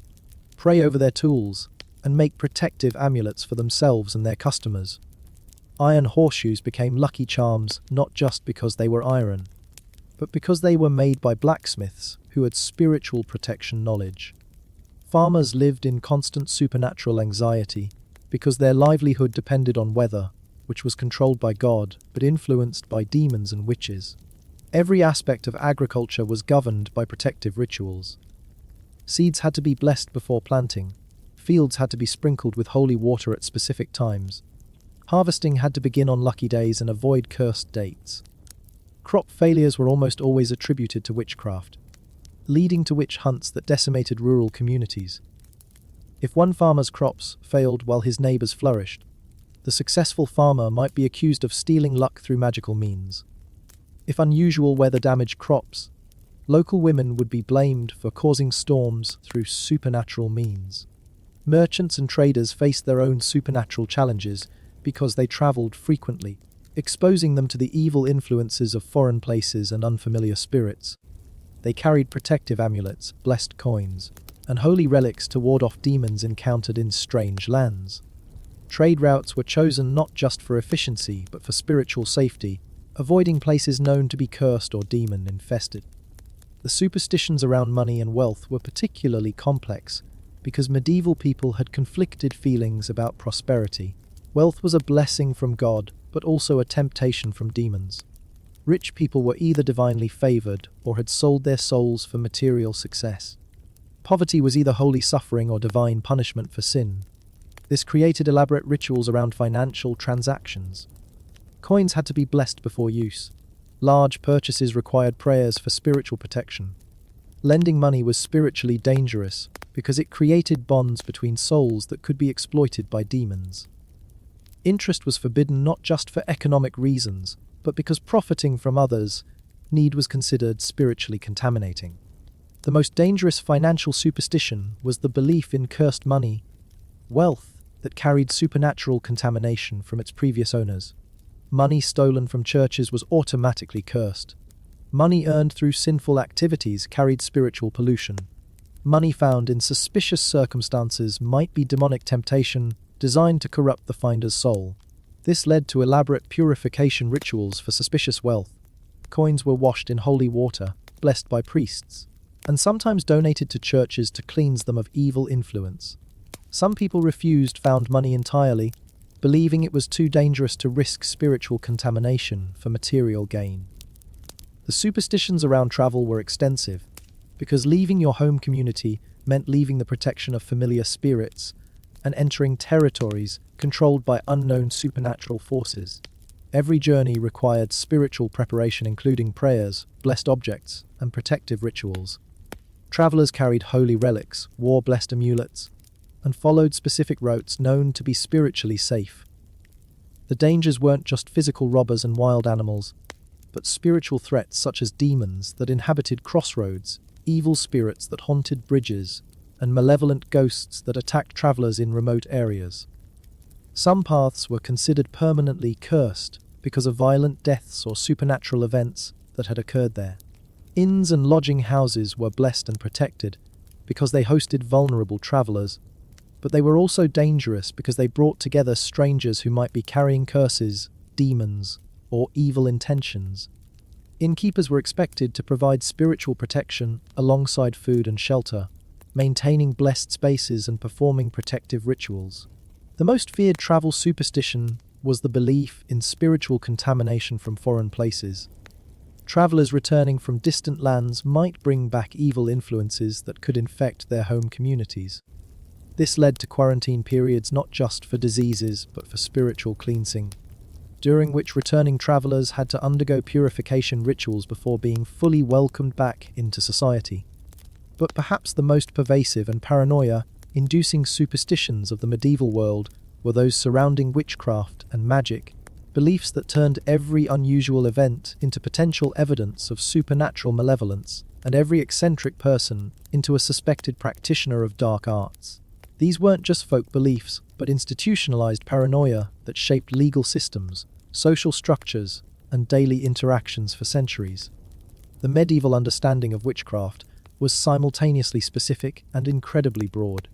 pray over their tools, and make protective amulets for themselves and their customers. Iron horseshoes became lucky charms not just because they were iron, but because they were made by blacksmiths who had spiritual protection knowledge. Farmers lived in constant supernatural anxiety because their livelihood depended on weather, which was controlled by God but influenced by demons and witches. Every aspect of agriculture was governed by protective rituals. Seeds had to be blessed before planting. Fields had to be sprinkled with holy water at specific times. Harvesting had to begin on lucky days and avoid cursed dates. Crop failures were almost always attributed to witchcraft, leading to witch hunts that decimated rural communities. If one farmer's crops failed while his neighbors flourished, the successful farmer might be accused of stealing luck through magical means. If unusual weather damaged crops, local women would be blamed for causing storms through supernatural means. Merchants and traders faced their own supernatural challenges because they traveled frequently, exposing them to the evil influences of foreign places and unfamiliar spirits. They carried protective amulets, blessed coins, and holy relics to ward off demons encountered in strange lands. Trade routes were chosen not just for efficiency but for spiritual safety, avoiding places known to be cursed or demon-infested. The superstitions around money and wealth were particularly complex because medieval people had conflicted feelings about prosperity. Wealth was a blessing from God, but also a temptation from demons. Rich people were either divinely favored or had sold their souls for material success. Poverty was either holy suffering or divine punishment for sin. This created elaborate rituals around financial transactions. Coins had to be blessed before use. Large purchases required prayers for spiritual protection. Lending money was spiritually dangerous because it created bonds between souls that could be exploited by demons. Interest was forbidden not just for economic reasons, but because profiting from others' need was considered spiritually contaminating. The most dangerous financial superstition was the belief in cursed money, wealth that carried supernatural contamination from its previous owners. Money stolen from churches was automatically cursed. Money earned through sinful activities carried spiritual pollution. Money found in suspicious circumstances might be demonic temptation designed to corrupt the finder's soul. This led to elaborate purification rituals for suspicious wealth. Coins were washed in holy water, blessed by priests, and sometimes donated to churches to cleanse them of evil influence. Some people refused found money entirely, believing it was too dangerous to risk spiritual contamination for material gain. The superstitions around travel were extensive, because leaving your home community meant leaving the protection of familiar spirits and entering territories controlled by unknown supernatural forces. Every journey required spiritual preparation including prayers, blessed objects, and protective rituals. Travelers carried holy relics, wore blessed amulets, and followed specific routes known to be spiritually safe. The dangers weren't just physical robbers and wild animals, but spiritual threats such as demons that inhabited crossroads, evil spirits that haunted bridges, and malevolent ghosts that attacked travelers in remote areas. Some paths were considered permanently cursed because of violent deaths or supernatural events that had occurred there. Inns and lodging houses were blessed and protected because they hosted vulnerable travelers, but they were also dangerous because they brought together strangers who might be carrying curses, demons, or evil intentions. Innkeepers were expected to provide spiritual protection alongside food and shelter, maintaining blessed spaces and performing protective rituals. The most feared travel superstition was the belief in spiritual contamination from foreign places. Travelers returning from distant lands might bring back evil influences that could infect their home communities. This led to quarantine periods not just for diseases but for spiritual cleansing, during which returning travelers had to undergo purification rituals before being fully welcomed back into society. But perhaps the most pervasive and paranoia-inducing superstitions of the medieval world were those surrounding witchcraft and magic, beliefs that turned every unusual event into potential evidence of supernatural malevolence and every eccentric person into a suspected practitioner of dark arts. These weren't just folk beliefs, but institutionalized paranoia that shaped legal systems, social structures, and daily interactions for centuries. The medieval understanding of witchcraft was simultaneously specific and incredibly broad.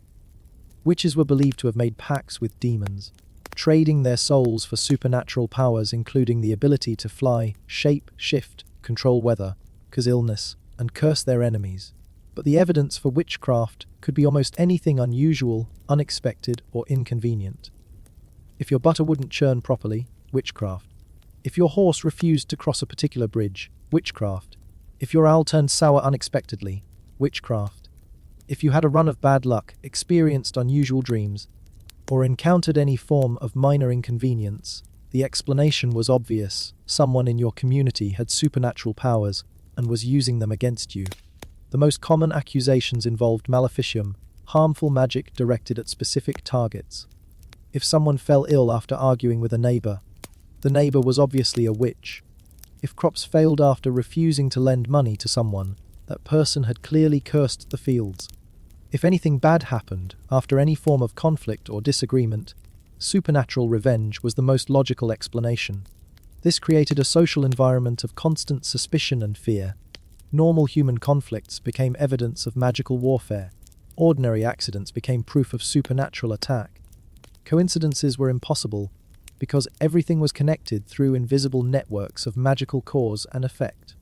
Witches were believed to have made pacts with demons, trading their souls for supernatural powers including the ability to fly, shape, shift, control weather, cause illness, and curse their enemies. But the evidence for witchcraft could be almost anything unusual, unexpected, or inconvenient. If your butter wouldn't churn properly, witchcraft. If your horse refused to cross a particular bridge, witchcraft. If your owl turned sour unexpectedly, witchcraft. If you had a run of bad luck, experienced unusual dreams, or encountered any form of minor inconvenience, the explanation was obvious. Someone in your community had supernatural powers and was using them against you. The most common accusations involved maleficium, harmful magic directed at specific targets. If someone fell ill after arguing with a neighbor, the neighbor was obviously a witch. If crops failed after refusing to lend money to someone, that person had clearly cursed the fields. If anything bad happened after any form of conflict or disagreement, supernatural revenge was the most logical explanation. This created a social environment of constant suspicion and fear. Normal human conflicts became evidence of magical warfare. Ordinary accidents became proof of supernatural attack. Coincidences were impossible because everything was connected through invisible networks of magical cause and effect.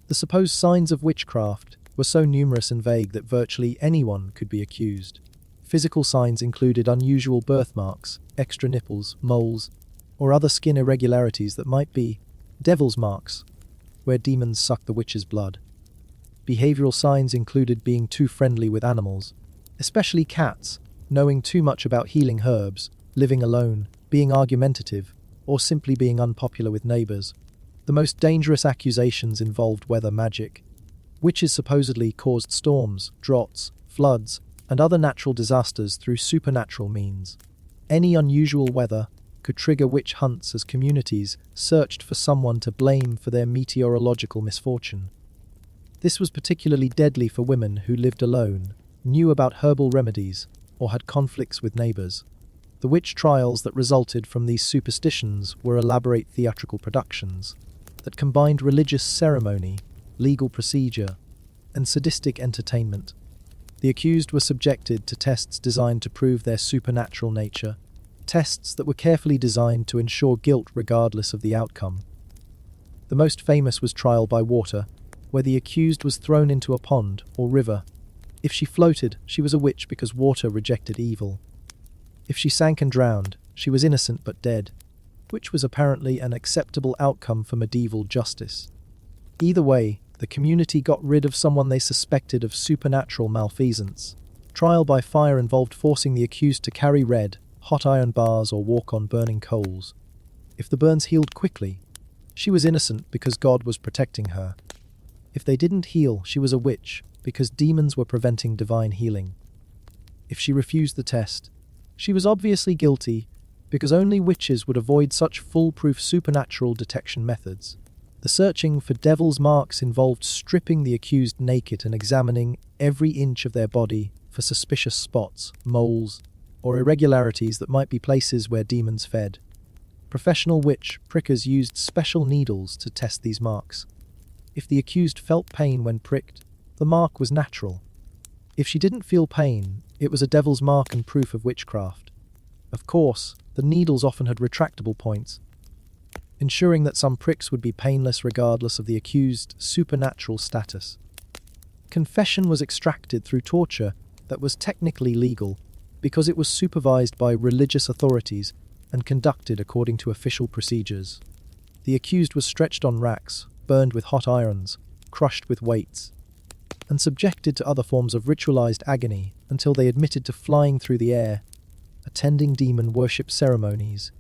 The supposed signs of witchcraft were so numerous and vague that virtually anyone could be accused. Physical signs included unusual birthmarks, extra nipples, moles, or other skin irregularities that might be devil's marks, where demons suck the witch's blood. Behavioral signs included being too friendly with animals, especially cats, knowing too much about healing herbs, living alone, being argumentative, or simply being unpopular with neighbors. The most dangerous accusations involved weather magic. Witches supposedly caused storms, droughts, floods, and other natural disasters through supernatural means. Any unusual weather could trigger witch hunts as communities searched for someone to blame for their meteorological misfortune. This was particularly deadly for women who lived alone, knew about herbal remedies, or had conflicts with neighbors. The witch trials that resulted from these superstitions were elaborate theatrical productions that combined religious ceremony, legal procedure, and sadistic entertainment. The accused were subjected to tests designed to prove their supernatural nature, tests that were carefully designed to ensure guilt regardless of the outcome. The most famous was trial by water, where the accused was thrown into a pond or river. If she floated, she was a witch because water rejected evil. If she sank and drowned, she was innocent but dead, which was apparently an acceptable outcome for medieval justice. Either way, the community got rid of someone they suspected of supernatural malfeasance. Trial by fire involved forcing the accused to carry red, hot iron bars or walk on burning coals. If the burns healed quickly, she was innocent because God was protecting her. If they didn't heal, she was a witch because demons were preventing divine healing. If she refused the test, she was obviously guilty because only witches would avoid such foolproof supernatural detection methods. The searching for devil's marks involved stripping the accused naked and examining every inch of their body for suspicious spots, moles, or irregularities that might be places where demons fed. Professional witch prickers used special needles to test these marks. If the accused felt pain when pricked, the mark was natural. If she didn't feel pain, it was a devil's mark and proof of witchcraft. Of course, the needles often had retractable points, ensuring that some pricks would be painless regardless of the accused's supernatural status. Confession was extracted through torture that was technically legal because it was supervised by religious authorities and conducted according to official procedures. The accused was stretched on racks, burned with hot irons, crushed with weights, and subjected to other forms of ritualized agony until they admitted to flying through the air, attending demon worship ceremonies,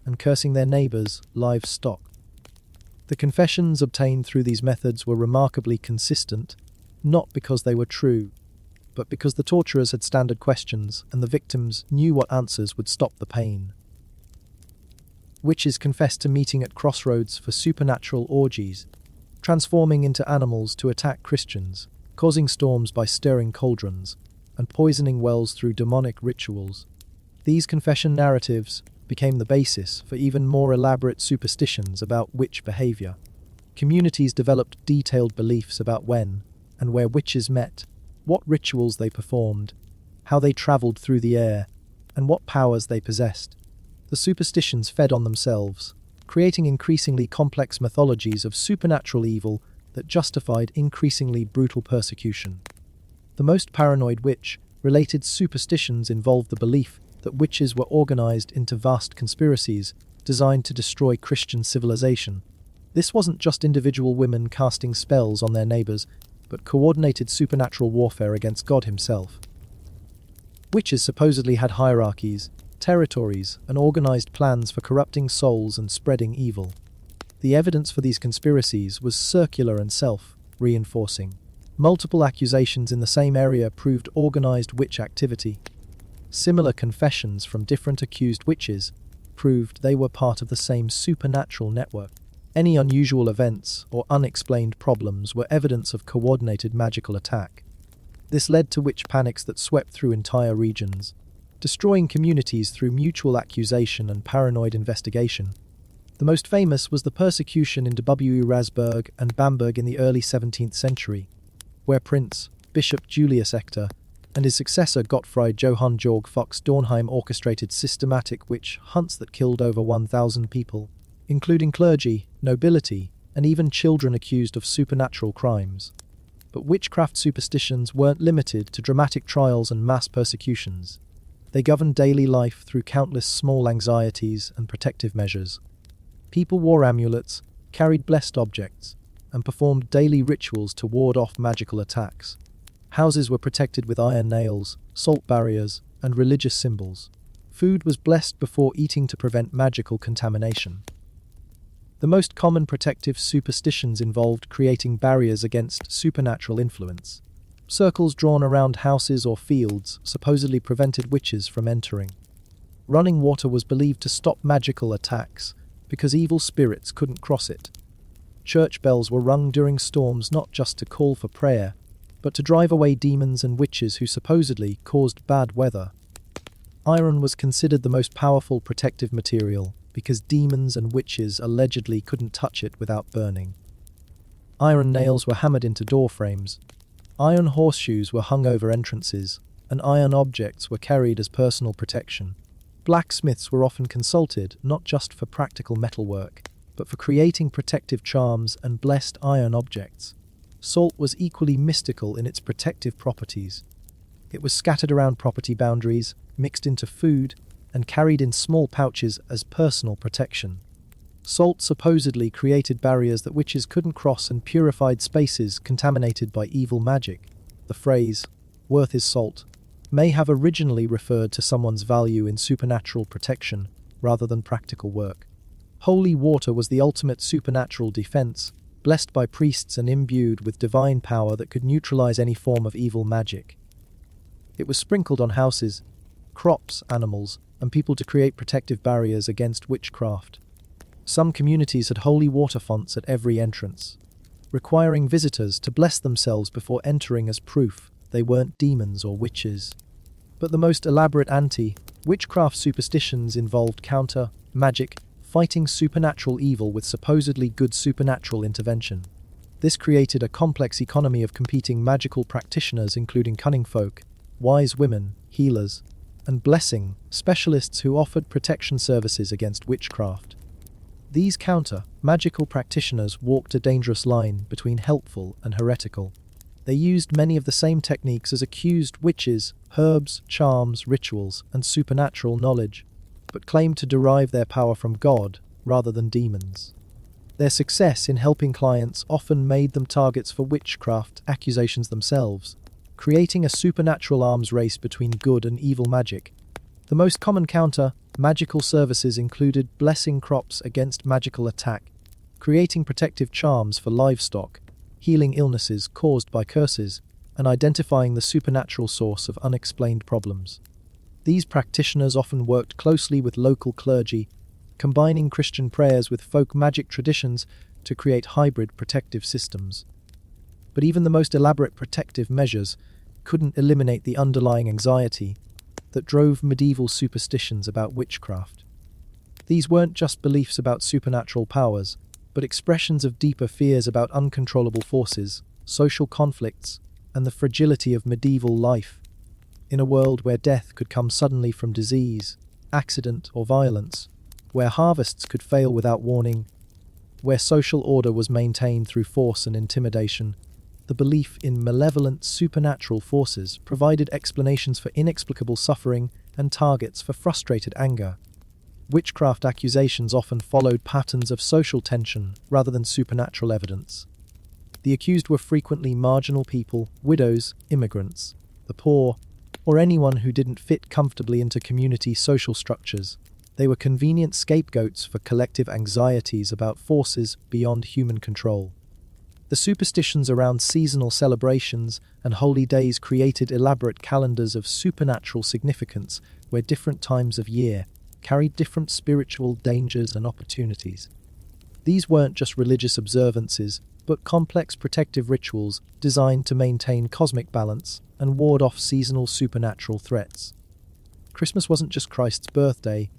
and cursing their neighbors' livestock. The confessions obtained through these methods were remarkably consistent, not because they were true, but because the torturers had standard questions and the victims knew what answers would stop the pain. Witches confessed to meeting at crossroads for supernatural orgies, transforming into animals to attack Christians, causing storms by stirring cauldrons, and poisoning wells through demonic rituals. These confession narratives became the basis for even more elaborate superstitions about witch behavior. Communities developed detailed beliefs about when and where witches met, what rituals they performed, how they traveled through the air, and what powers they possessed. The superstitions fed on themselves, creating increasingly complex mythologies of supernatural evil that justified increasingly brutal persecution. The most paranoid witch-related superstitions involved the belief that witches were organized into vast conspiracies designed to destroy Christian civilization. This wasn't just individual women casting spells on their neighbors, but coordinated supernatural warfare against God himself. Witches supposedly had hierarchies, territories, and organized plans for corrupting souls and spreading evil. The evidence for these conspiracies was circular and self-reinforcing. Multiple accusations in the same area proved organized witch activity. Similar confessions from different accused witches proved they were part of the same supernatural network. Any unusual events or unexplained problems were evidence of coordinated magical attack. This led to witch panics that swept through entire regions, destroying communities through mutual accusation and paranoid investigation. The most famous was the persecution in Wrasburg and Bamberg in the early 17th century, where Prince Bishop Julius Ector and his successor Gottfried Johann Georg Fox Dornheim orchestrated systematic witch hunts that killed over 1,000 people, including clergy, nobility, and even children accused of supernatural crimes. But witchcraft superstitions weren't limited to dramatic trials and mass persecutions. They governed daily life through countless small anxieties and protective measures. People wore amulets, carried blessed objects, and performed daily rituals to ward off magical attacks. Houses were protected with iron nails, salt barriers, and religious symbols. Food was blessed before eating to prevent magical contamination. The most common protective superstitions involved creating barriers against supernatural influence. Circles drawn around houses or fields supposedly prevented witches from entering. Running water was believed to stop magical attacks because evil spirits couldn't cross it. Church bells were rung during storms not just to call for prayer, but to drive away demons and witches who supposedly caused bad weather. Iron was considered the most powerful protective material because demons and witches allegedly couldn't touch it without burning. Iron nails were hammered into door frames. Iron horseshoes were hung over entrances, and iron objects were carried as personal protection. Blacksmiths were often consulted not just for practical metalwork, but for creating protective charms and blessed iron objects. Salt was equally mystical in its protective properties. It was scattered around property boundaries, mixed into food, and carried in small pouches as personal protection. Salt supposedly created barriers that witches couldn't cross and purified spaces contaminated by evil magic. The phrase, "worth is salt," may have originally referred to someone's value in supernatural protection rather than practical work. Holy water was the ultimate supernatural defense, blessed by priests and imbued with divine power that could neutralize any form of evil magic. It was sprinkled on houses, crops, animals, and people to create protective barriers against witchcraft. Some communities had holy water fonts at every entrance, requiring visitors to bless themselves before entering as proof they weren't demons or witches. But the most elaborate anti-witchcraft superstitions involved counter-magic, fighting supernatural evil with supposedly good supernatural intervention. This created a complex economy of competing magical practitioners including cunning folk, wise women, healers, and blessing specialists who offered protection services against witchcraft. These counter-magical practitioners walked a dangerous line between helpful and heretical. They used many of the same techniques as accused witches, herbs, charms, rituals, and supernatural knowledge, but claimed to derive their power from God rather than demons. Their success in helping clients often made them targets for witchcraft accusations themselves, creating a supernatural arms race between good and evil magic. The most common counter-magical services included blessing crops against magical attack, creating protective charms for livestock, healing illnesses caused by curses, and identifying the supernatural source of unexplained problems. These practitioners often worked closely with local clergy, combining Christian prayers with folk magic traditions to create hybrid protective systems. But even the most elaborate protective measures couldn't eliminate the underlying anxiety that drove medieval superstitions about witchcraft. These weren't just beliefs about supernatural powers, but expressions of deeper fears about uncontrollable forces, social conflicts, and the fragility of medieval life. In a world where death could come suddenly from disease, accident, or violence, where harvests could fail without warning, where social order was maintained through force and intimidation, the belief in malevolent supernatural forces provided explanations for inexplicable suffering and targets for frustrated anger. Witchcraft accusations often followed patterns of social tension rather than supernatural evidence. The accused were frequently marginal people, widows, immigrants, the poor, or anyone who didn't fit comfortably into community social structures. They were convenient scapegoats for collective anxieties about forces beyond human control. The superstitions around seasonal celebrations and holy days created elaborate calendars of supernatural significance where different times of year carried different spiritual dangers and opportunities. These weren't just religious observances, but complex protective rituals designed to maintain cosmic balance and ward off seasonal supernatural threats. Christmas wasn't just Christ's birthday,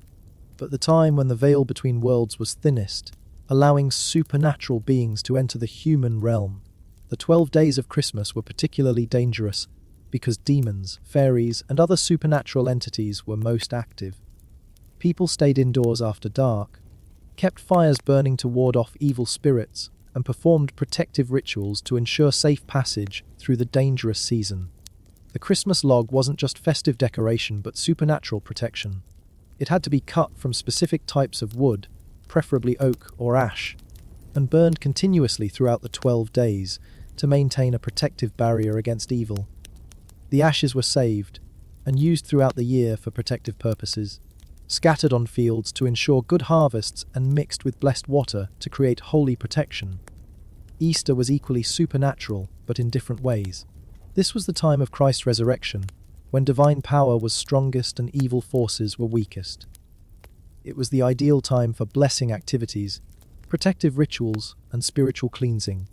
but the time when the veil between worlds was thinnest, allowing supernatural beings to enter the human realm. The 12 days of Christmas were particularly dangerous because demons, fairies, and other supernatural entities were most active. People stayed indoors after dark, kept fires burning to ward off evil spirits, and performed protective rituals to ensure safe passage through the dangerous season. The Christmas log wasn't just festive decoration but supernatural protection. It had to be cut from specific types of wood, preferably oak or ash, and burned continuously throughout the 12 days to maintain a protective barrier against evil. The ashes were saved and used throughout the year for protective purposes, scattered on fields to ensure good harvests and mixed with blessed water to create holy protection. Easter was equally supernatural, but in different ways. This was the time of Christ's resurrection, when divine power was strongest and evil forces were weakest. It was the ideal time for blessing activities, protective rituals, and spiritual cleansing.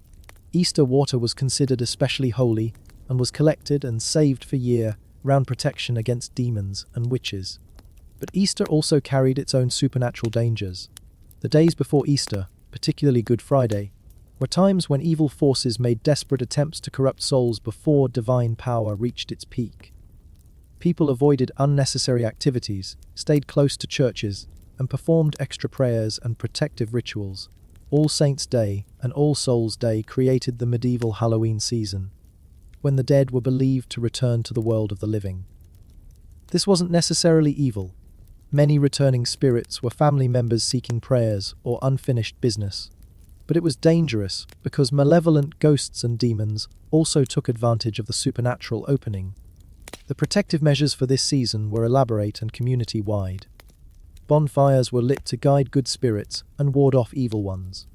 Easter water was considered especially holy and was collected and saved for year-round protection against demons and witches. But Easter also carried its own supernatural dangers. The days before Easter, particularly Good Friday, were times when evil forces made desperate attempts to corrupt souls before divine power reached its peak. People avoided unnecessary activities, stayed close to churches, and performed extra prayers and protective rituals. All Saints' Day and All Souls' Day created the medieval Halloween season, when the dead were believed to return to the world of the living. This wasn't necessarily evil. Many returning spirits were family members seeking prayers or unfinished business. But it was dangerous because malevolent ghosts and demons also took advantage of the supernatural opening. The protective measures for this season were elaborate and community-wide. Bonfires were lit to guide good spirits and ward off evil ones.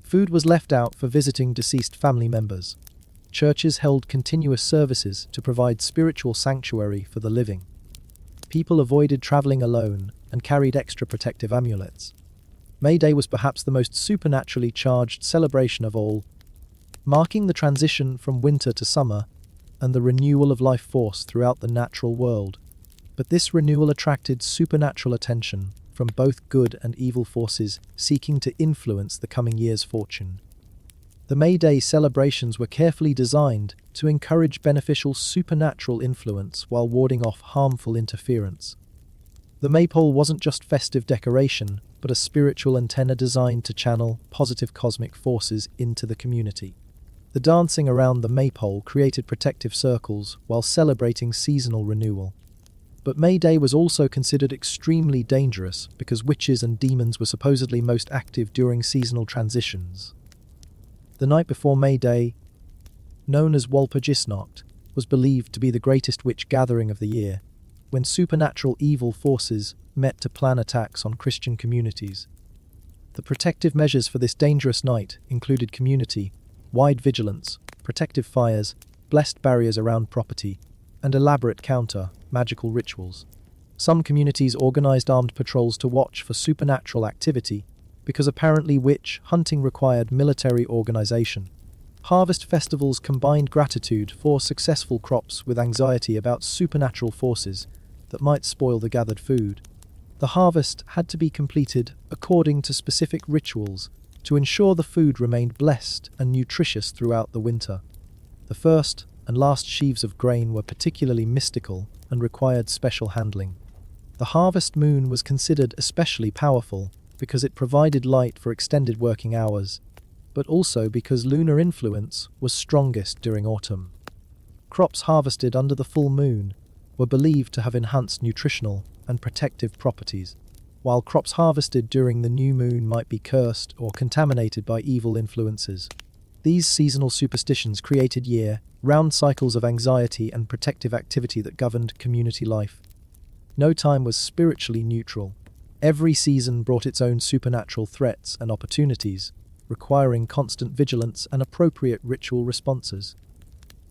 Food was left out for visiting deceased family members. Churches held continuous services to provide spiritual sanctuary for the living. People avoided traveling alone and carried extra protective amulets. May Day was perhaps the most supernaturally charged celebration of all, marking the transition from winter to summer and the renewal of life force throughout the natural world. But this renewal attracted supernatural attention from both good and evil forces seeking to influence the coming year's fortune. The May Day celebrations were carefully designed to encourage beneficial supernatural influence while warding off harmful interference. The maypole wasn't just festive decoration, but a spiritual antenna designed to channel positive cosmic forces into the community. The dancing around the maypole created protective circles while celebrating seasonal renewal. But May Day was also considered extremely dangerous because witches and demons were supposedly most active during seasonal transitions. The night before May Day, known as Walpurgisnacht, was believed to be the greatest witch gathering of the year, when supernatural evil forces met to plan attacks on Christian communities. The protective measures for this dangerous night included community-wide vigilance, protective fires, blessed barriers around property, and elaborate counter-magical rituals. Some communities organized armed patrols to watch for supernatural activity, because apparently witch hunting required military organization. Harvest festivals combined gratitude for successful crops with anxiety about supernatural forces that might spoil the gathered food. The harvest had to be completed according to specific rituals, to ensure the food remained blessed and nutritious throughout the winter. The first and last sheaves of grain were particularly mystical and required special handling. The harvest moon was considered especially powerful because it provided light for extended working hours, but also because lunar influence was strongest during autumn. Crops harvested under the full moon were believed to have enhanced nutritional and protective properties, while crops harvested during the new moon might be cursed or contaminated by evil influences. These seasonal superstitions created year-round cycles of anxiety and protective activity that governed community life. No time was spiritually neutral. Every season brought its own supernatural threats and opportunities, requiring constant vigilance and appropriate ritual responses.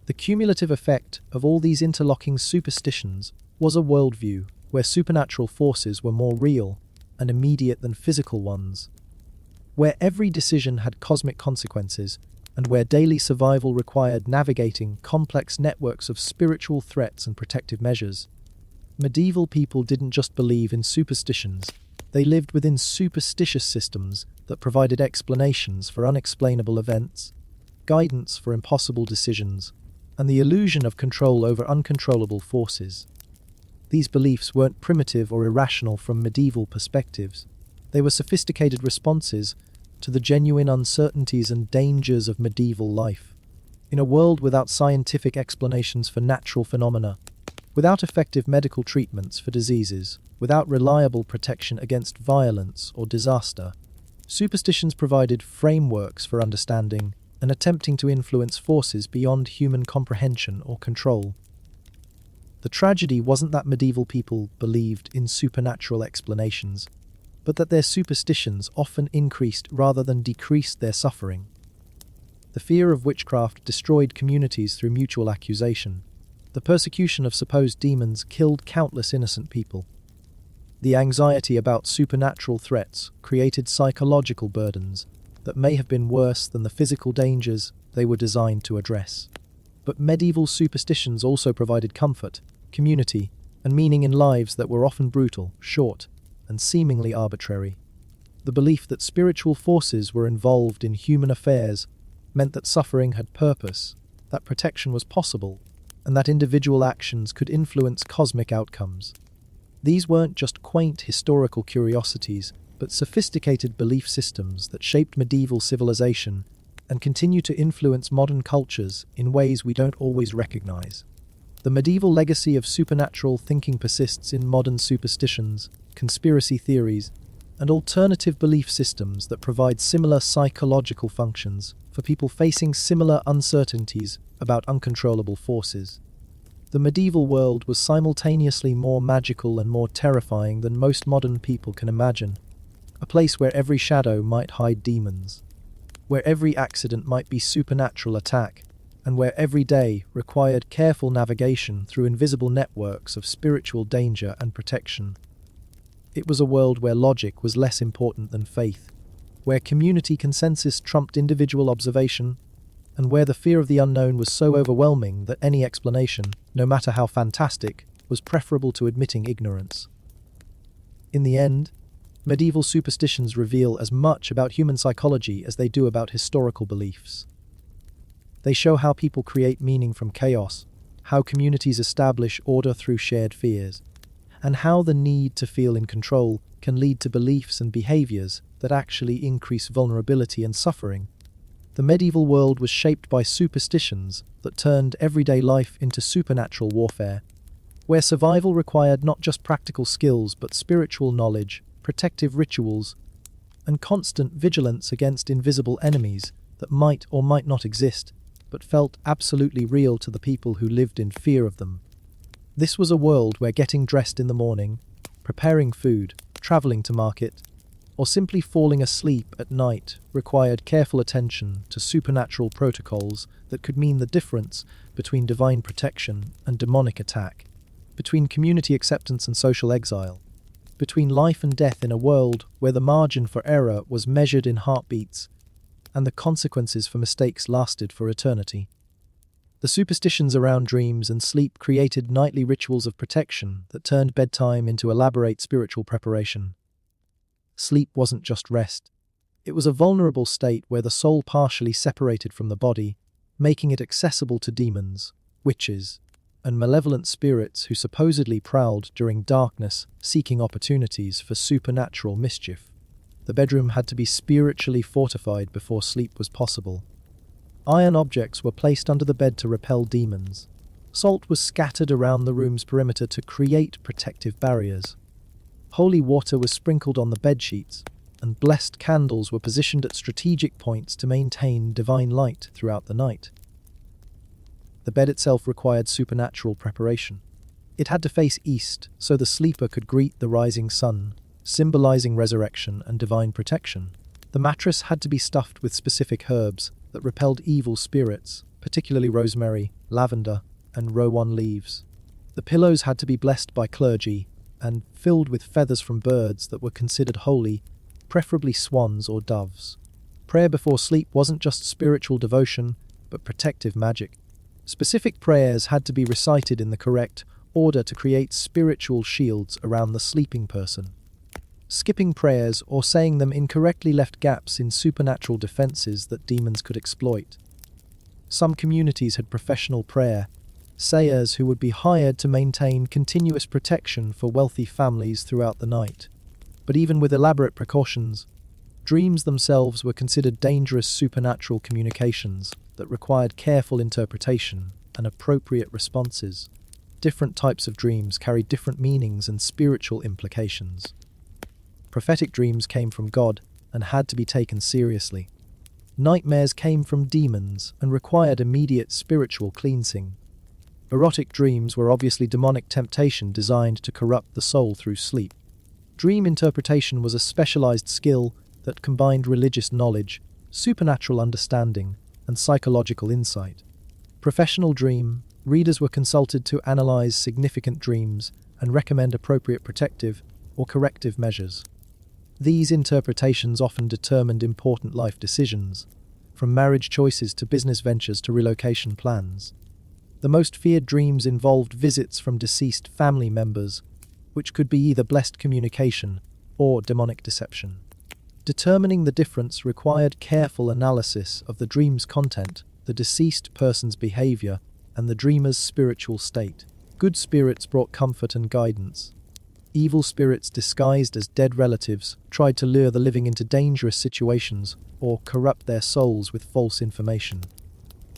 The cumulative effect of all these interlocking superstitions was a worldview where supernatural forces were more real and immediate than physical ones, where every decision had cosmic consequences, and where daily survival required navigating complex networks of spiritual threats and protective measures. Medieval people didn't just believe in superstitions, they lived within superstitious systems that provided explanations for unexplainable events, guidance for impossible decisions, and the illusion of control over uncontrollable forces. These beliefs weren't primitive or irrational from medieval perspectives. They were sophisticated responses to the genuine uncertainties and dangers of medieval life. In a world without scientific explanations for natural phenomena, without effective medical treatments for diseases, without reliable protection against violence or disaster, superstitions provided frameworks for understanding and attempting to influence forces beyond human comprehension or control. The tragedy wasn't that medieval people believed in supernatural explanations, but that their superstitions often increased rather than decreased their suffering. The fear of witchcraft destroyed communities through mutual accusation. The persecution of supposed demons killed countless innocent people. The anxiety about supernatural threats created psychological burdens that may have been worse than the physical dangers they were designed to address. But medieval superstitions also provided comfort, community, and meaning in lives that were often brutal, short, and seemingly arbitrary. The belief that spiritual forces were involved in human affairs meant that suffering had purpose, that protection was possible, and that individual actions could influence cosmic outcomes. These weren't just quaint historical curiosities, but sophisticated belief systems that shaped medieval civilization and continue to influence modern cultures in ways we don't always recognize. The medieval legacy of supernatural thinking persists in modern superstitions, conspiracy theories, and alternative belief systems that provide similar psychological functions for people facing similar uncertainties about uncontrollable forces. The medieval world was simultaneously more magical and more terrifying than most modern people can imagine, a place where every shadow might hide demons, where every accident might be supernatural attack, and where every day required careful navigation through invisible networks of spiritual danger and protection. It was a world where logic was less important than faith, where community consensus trumped individual observation, and where the fear of the unknown was so overwhelming that any explanation, no matter how fantastic, was preferable to admitting ignorance. In the end, medieval superstitions reveal as much about human psychology as they do about historical beliefs. They show how people create meaning from chaos, how communities establish order through shared fears, and how the need to feel in control can lead to beliefs and behaviors that actually increase vulnerability and suffering. The medieval world was shaped by superstitions that turned everyday life into supernatural warfare, where survival required not just practical skills but spiritual knowledge, protective rituals, and constant vigilance against invisible enemies that might or might not exist, but felt absolutely real to the people who lived in fear of them. This was a world where getting dressed in the morning, preparing food, traveling to market, or simply falling asleep at night required careful attention to supernatural protocols that could mean the difference between divine protection and demonic attack, between community acceptance and social exile, between life and death in a world where the margin for error was measured in heartbeats and the consequences for mistakes lasted for eternity. The superstitions around dreams and sleep created nightly rituals of protection that turned bedtime into elaborate spiritual preparation. Sleep wasn't just rest. It was a vulnerable state where the soul partially separated from the body, making it accessible to demons, witches, and malevolent spirits who supposedly prowled during darkness, seeking opportunities for supernatural mischief. The bedroom had to be spiritually fortified before sleep was possible. Iron objects were placed under the bed to repel demons. Salt was scattered around the room's perimeter to create protective barriers. Holy water was sprinkled on the bedsheets, and blessed candles were positioned at strategic points to maintain divine light throughout the night. The bed itself required supernatural preparation. It had to face east so the sleeper could greet the rising sun, symbolizing resurrection and divine protection. The mattress had to be stuffed with specific herbs that repelled evil spirits, particularly rosemary, lavender, and rowan leaves. The pillows had to be blessed by clergy and filled with feathers from birds that were considered holy, preferably swans or doves. Prayer before sleep wasn't just spiritual devotion, but protective magic. Specific prayers had to be recited in the correct order to create spiritual shields around the sleeping person. Skipping prayers or saying them incorrectly left gaps in supernatural defenses that demons could exploit. Some communities had professional prayer sayers who would be hired to maintain continuous protection for wealthy families throughout the night. But even with elaborate precautions, dreams themselves were considered dangerous supernatural communications that required careful interpretation and appropriate responses. Different types of dreams carried different meanings and spiritual implications. Prophetic dreams came from God and had to be taken seriously. Nightmares came from demons and required immediate spiritual cleansing. Erotic dreams were obviously demonic temptation designed to corrupt the soul through sleep. Dream interpretation was a specialized skill that combined religious knowledge, supernatural understanding, and psychological insight. Professional dream readers were consulted to analyze significant dreams and recommend appropriate protective or corrective measures. These interpretations often determined important life decisions, from marriage choices to business ventures to relocation plans. The most feared dreams involved visits from deceased family members, which could be either blessed communication or demonic deception. Determining the difference required careful analysis of the dream's content, the deceased person's behavior, and the dreamer's spiritual state. Good spirits brought comfort and guidance. Evil spirits disguised as dead relatives tried to lure the living into dangerous situations or corrupt their souls with false information.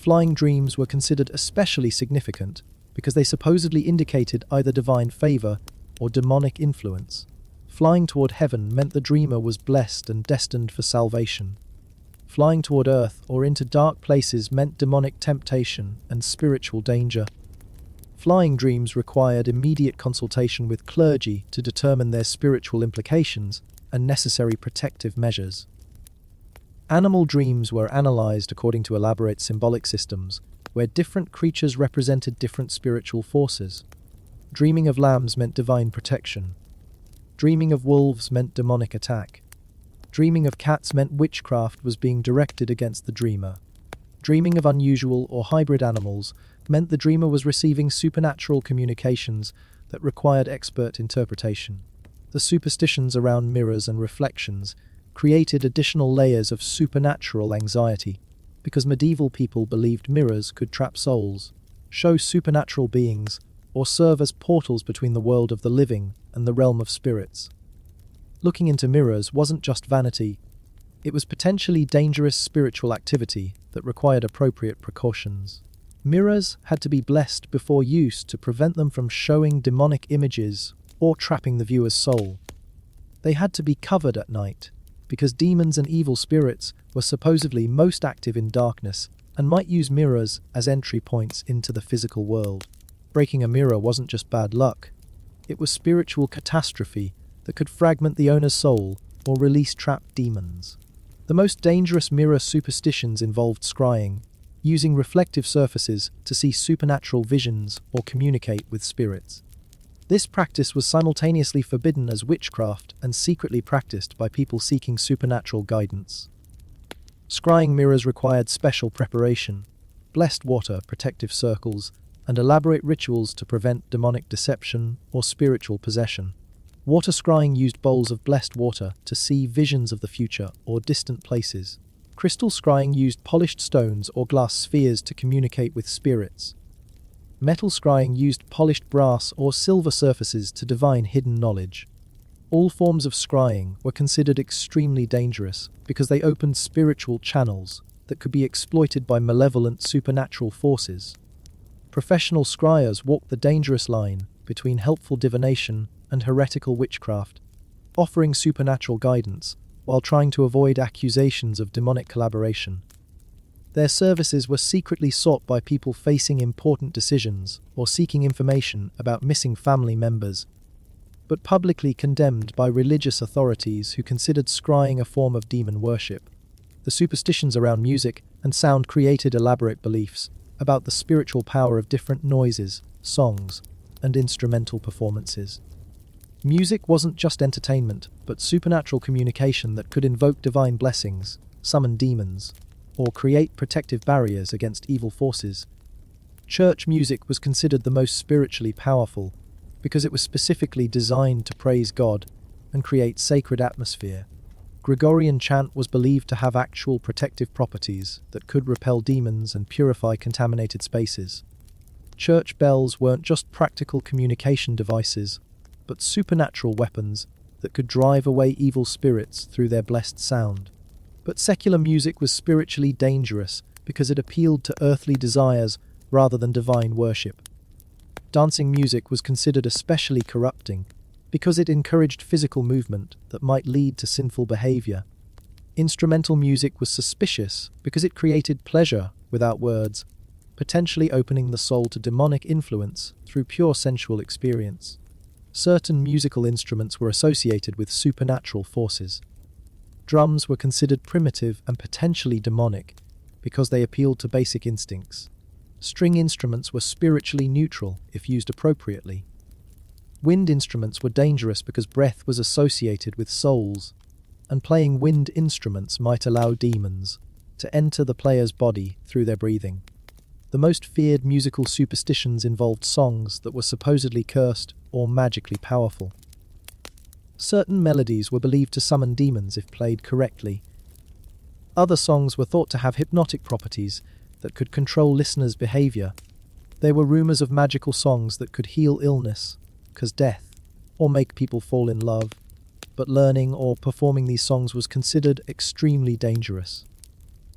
Flying dreams were considered especially significant because they supposedly indicated either divine favor or demonic influence. Flying toward heaven meant the dreamer was blessed and destined for salvation. Flying toward earth or into dark places meant demonic temptation and spiritual danger. Flying dreams required immediate consultation with clergy to determine their spiritual implications and necessary protective measures. Animal dreams were analyzed according to elaborate symbolic systems, where different creatures represented different spiritual forces. Dreaming of lambs meant divine protection. Dreaming of wolves meant demonic attack. Dreaming of cats meant witchcraft was being directed against the dreamer. Dreaming of unusual or hybrid animals meant the dreamer was receiving supernatural communications that required expert interpretation. The superstitions around mirrors and reflections created additional layers of supernatural anxiety, because medieval people believed mirrors could trap souls, show supernatural beings, or serve as portals between the world of the living and the realm of spirits. Looking into mirrors wasn't just vanity, it was potentially dangerous spiritual activity that required appropriate precautions. Mirrors had to be blessed before use to prevent them from showing demonic images or trapping the viewer's soul. They had to be covered at night, because demons and evil spirits were supposedly most active in darkness and might use mirrors as entry points into the physical world. Breaking a mirror wasn't just bad luck, it was spiritual catastrophe that could fragment the owner's soul or release trapped demons. The most dangerous mirror superstitions involved scrying, using reflective surfaces to see supernatural visions or communicate with spirits. This practice was simultaneously forbidden as witchcraft and secretly practiced by people seeking supernatural guidance. Scrying mirrors required special preparation, blessed water, protective circles, and elaborate rituals to prevent demonic deception or spiritual possession. Water scrying used bowls of blessed water to see visions of the future or distant places. Crystal scrying used polished stones or glass spheres to communicate with spirits. Metal scrying used polished brass or silver surfaces to divine hidden knowledge. All forms of scrying were considered extremely dangerous because they opened spiritual channels that could be exploited by malevolent supernatural forces. Professional scryers walked the dangerous line between helpful divination and heretical witchcraft, offering supernatural guidance while trying to avoid accusations of demonic collaboration. Their services were secretly sought by people facing important decisions or seeking information about missing family members, but publicly condemned by religious authorities who considered scrying a form of demon worship. The superstitions around music and sound created elaborate beliefs about the spiritual power of different noises, songs, and instrumental performances. Music wasn't just entertainment, but supernatural communication that could invoke divine blessings, summon demons, or create protective barriers against evil forces. Church music was considered the most spiritually powerful because it was specifically designed to praise God and create sacred atmosphere. Gregorian chant was believed to have actual protective properties that could repel demons and purify contaminated spaces. Church bells weren't just practical communication devices, but supernatural weapons that could drive away evil spirits through their blessed sound. But secular music was spiritually dangerous because it appealed to earthly desires rather than divine worship. Dancing music was considered especially corrupting because it encouraged physical movement that might lead to sinful behavior. Instrumental music was suspicious because it created pleasure without words, potentially opening the soul to demonic influence through pure sensual experience. Certain musical instruments were associated with supernatural forces. Drums were considered primitive and potentially demonic because they appealed to basic instincts. String instruments were spiritually neutral if used appropriately. Wind instruments were dangerous because breath was associated with souls, and playing wind instruments might allow demons to enter the player's body through their breathing. The most feared musical superstitions involved songs that were supposedly cursed or magically powerful. Certain melodies were believed to summon demons if played correctly. Other songs were thought to have hypnotic properties that could control listeners' behavior. There were rumors of magical songs that could heal illness, cause death, or make people fall in love, but learning or performing these songs was considered extremely dangerous.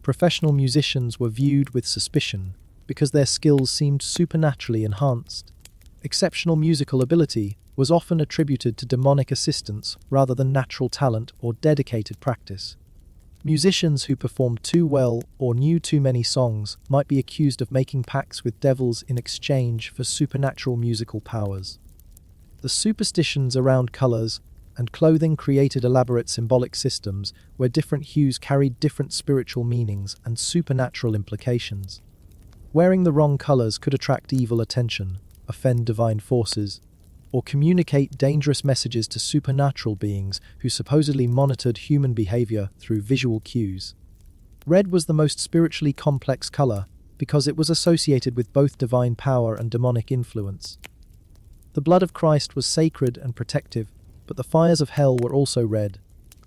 Professional musicians were viewed with suspicion because their skills seemed supernaturally enhanced. Exceptional musical ability was often attributed to demonic assistance rather than natural talent or dedicated practice. Musicians who performed too well or knew too many songs might be accused of making pacts with devils in exchange for supernatural musical powers. The superstitions around colors and clothing created elaborate symbolic systems where different hues carried different spiritual meanings and supernatural implications. Wearing the wrong colors could attract evil attention, offend divine forces, or communicate dangerous messages to supernatural beings who supposedly monitored human behavior through visual cues. Red was the most spiritually complex color because it was associated with both divine power and demonic influence. The blood of Christ was sacred and protective, but the fires of hell were also red.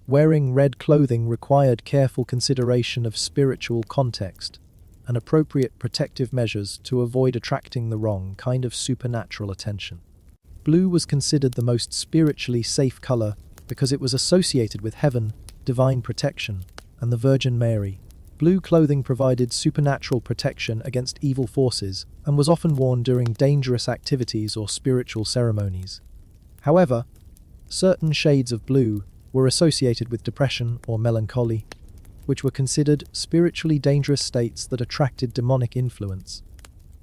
Wearing red clothing required careful consideration of spiritual context and appropriate protective measures to avoid attracting the wrong kind of supernatural attention. Blue was considered the most spiritually safe color because it was associated with heaven, divine protection, and the Virgin Mary. Blue clothing provided supernatural protection against evil forces and was often worn during dangerous activities or spiritual ceremonies. However, certain shades of blue were associated with depression or melancholy, which were considered spiritually dangerous states that attracted demonic influence.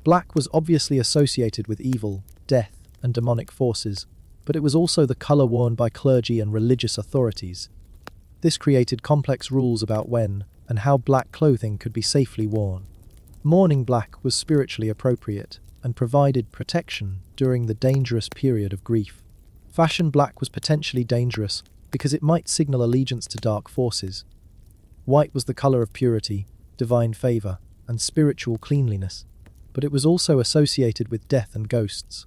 Black was obviously associated with evil, death, and demonic forces, but it was also the color worn by clergy and religious authorities. This created complex rules about when and how black clothing could be safely worn. Mourning black was spiritually appropriate and provided protection during the dangerous period of grief. Fashion black was potentially dangerous because it might signal allegiance to dark forces. White was the color of purity, divine favor, and spiritual cleanliness, but it was also associated with death and ghosts.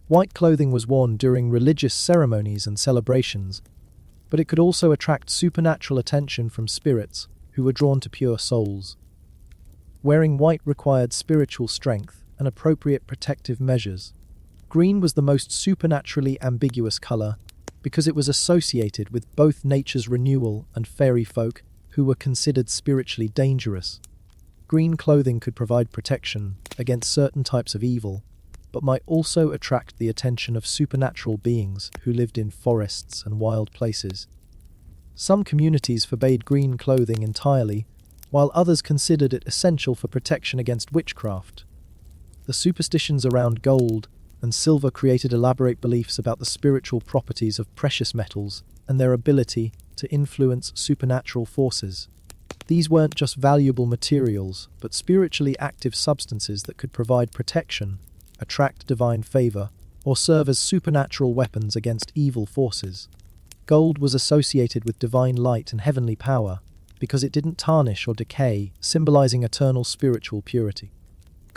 White clothing was worn during religious ceremonies and celebrations, but it could also attract supernatural attention from spirits who were drawn to pure souls. Wearing white required spiritual strength and appropriate protective measures. Green was the most supernaturally ambiguous color because it was associated with both nature's renewal and fairy folk who were considered spiritually dangerous. Green clothing could provide protection against certain types of evil, but might also attract the attention of supernatural beings who lived in forests and wild places. Some communities forbade green clothing entirely, while others considered it essential for protection against witchcraft. The superstitions around gold and silver created elaborate beliefs about the spiritual properties of precious metals and their ability to influence supernatural forces. These weren't just valuable materials, but spiritually active substances that could provide protection, attract divine favor, or serve as supernatural weapons against evil forces. Gold was associated with divine light and heavenly power because it didn't tarnish or decay, symbolizing eternal spiritual purity.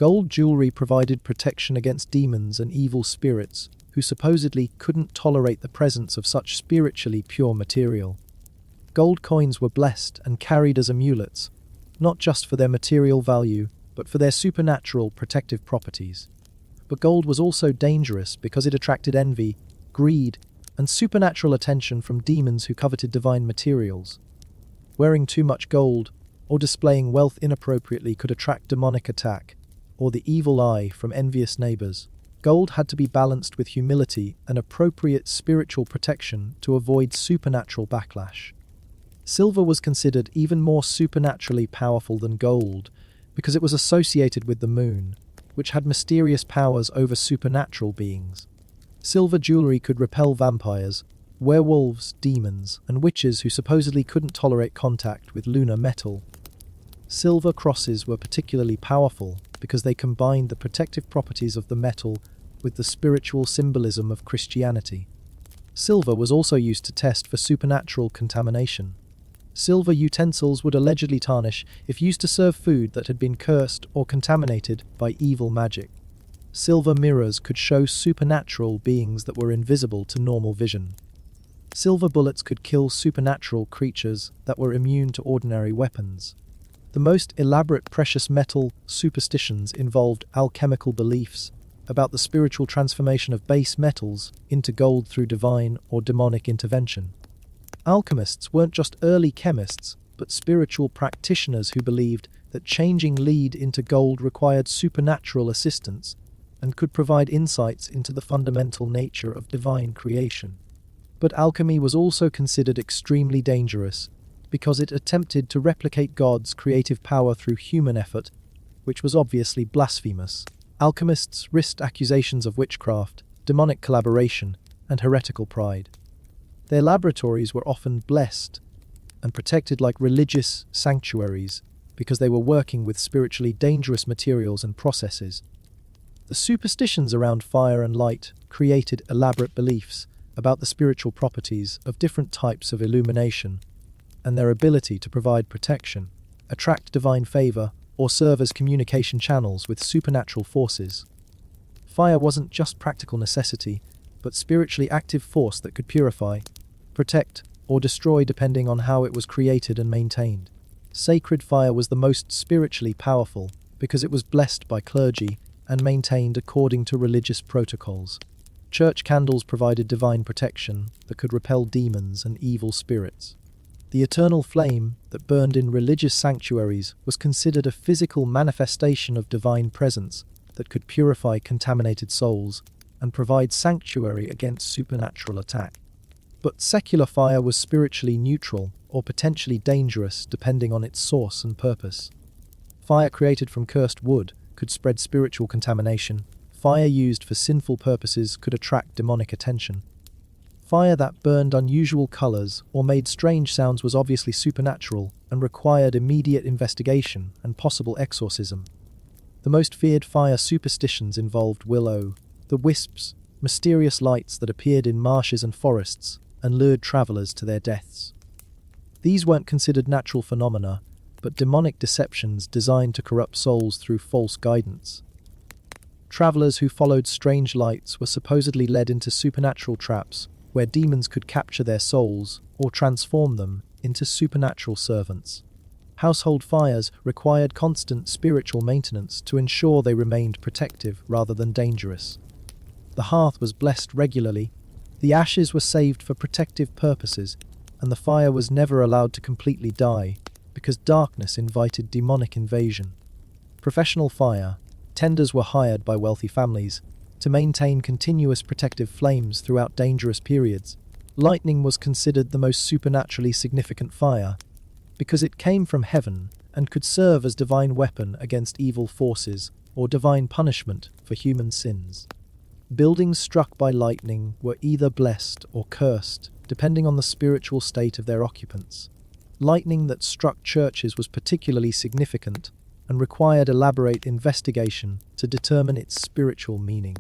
Gold jewelry provided protection against demons and evil spirits who supposedly couldn't tolerate the presence of such spiritually pure material. Gold coins were blessed and carried as amulets, not just for their material value, but for their supernatural protective properties. But gold was also dangerous because it attracted envy, greed, and supernatural attention from demons who coveted divine materials. Wearing too much gold or displaying wealth inappropriately could attract demonic attack or the evil eye from envious neighbors. Gold had to be balanced with humility and appropriate spiritual protection to avoid supernatural backlash. Silver was considered even more supernaturally powerful than gold because it was associated with the moon, which had mysterious powers over supernatural beings. Silver jewelry could repel vampires, werewolves, demons, and witches who supposedly couldn't tolerate contact with lunar metal. Silver crosses were particularly powerful because they combined the protective properties of the metal with the spiritual symbolism of Christianity. Silver was also used to test for supernatural contamination. Silver utensils would allegedly tarnish if used to serve food that had been cursed or contaminated by evil magic. Silver mirrors could show supernatural beings that were invisible to normal vision. Silver bullets could kill supernatural creatures that were immune to ordinary weapons. The most elaborate precious metal superstitions involved alchemical beliefs about the spiritual transformation of base metals into gold through divine or demonic intervention. Alchemists weren't just early chemists, but spiritual practitioners who believed that changing lead into gold required supernatural assistance and could provide insights into the fundamental nature of divine creation. But alchemy was also considered extremely dangerous because it attempted to replicate God's creative power through human effort, which was obviously blasphemous. Alchemists risked accusations of witchcraft, demonic collaboration, and heretical pride. Their laboratories were often blessed and protected like religious sanctuaries because they were working with spiritually dangerous materials and processes. The superstitions around fire and light created elaborate beliefs about the spiritual properties of different types of illumination and their ability to provide protection, attract divine favor, or serve as communication channels with supernatural forces. Fire wasn't just practical necessity, but spiritually active force that could purify, protect, or destroy depending on how it was created and maintained. Sacred fire was the most spiritually powerful because it was blessed by clergy and maintained according to religious protocols. Church candles provided divine protection that could repel demons and evil spirits. The eternal flame that burned in religious sanctuaries was considered a physical manifestation of divine presence that could purify contaminated souls and provide sanctuary against supernatural attack. But secular fire was spiritually neutral or potentially dangerous depending on its source and purpose. Fire created from cursed wood could spread spiritual contamination. Fire used for sinful purposes could attract demonic attention. Fire that burned unusual colors or made strange sounds was obviously supernatural and required immediate investigation and possible exorcism. The most feared fire superstitions involved will-o, the wisps, mysterious lights that appeared in marshes and forests and lured travelers to their deaths. These weren't considered natural phenomena, but demonic deceptions designed to corrupt souls through false guidance. Travelers who followed strange lights were supposedly led into supernatural traps where demons could capture their souls or transform them into supernatural servants. Household fires required constant spiritual maintenance to ensure they remained protective rather than dangerous. The hearth was blessed regularly, the ashes were saved for protective purposes, and the fire was never allowed to completely die because darkness invited demonic invasion. Professional fire tenders were hired by wealthy families to maintain continuous protective flames throughout dangerous periods. Lightning was considered the most supernaturally significant fire because it came from heaven and could serve as divine weapon against evil forces or divine punishment for human sins. Buildings struck by lightning were either blessed or cursed, depending on the spiritual state of their occupants. Lightning that struck churches was particularly significant and required elaborate investigation to determine its spiritual meaning.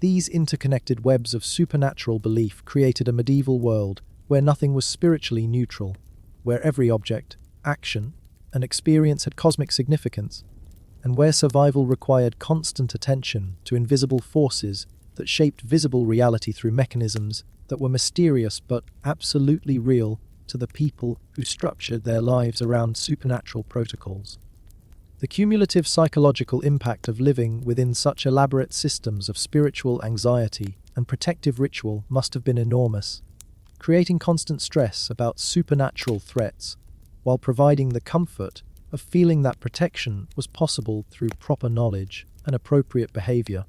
These interconnected webs of supernatural belief created a medieval world where nothing was spiritually neutral, where every object, action, and experience had cosmic significance, and where survival required constant attention to invisible forces that shaped visible reality through mechanisms that were mysterious but absolutely real to the people who structured their lives around supernatural protocols. The cumulative psychological impact of living within such elaborate systems of spiritual anxiety and protective ritual must have been enormous, creating constant stress about supernatural threats while providing the comfort of feeling that protection was possible through proper knowledge and appropriate behavior.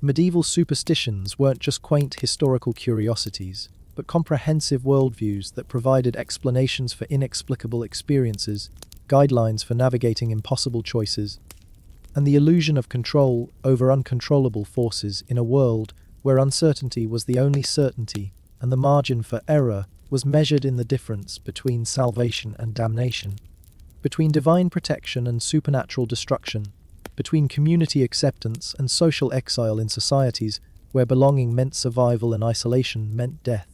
Medieval superstitions weren't just quaint historical curiosities, but comprehensive worldviews that provided explanations for inexplicable experiences, guidelines for navigating impossible choices, and the illusion of control over uncontrollable forces in a world where uncertainty was the only certainty and the margin for error was measured in the difference between salvation and damnation, between divine protection and supernatural destruction, between community acceptance and social exile in societies where belonging meant survival and isolation meant death.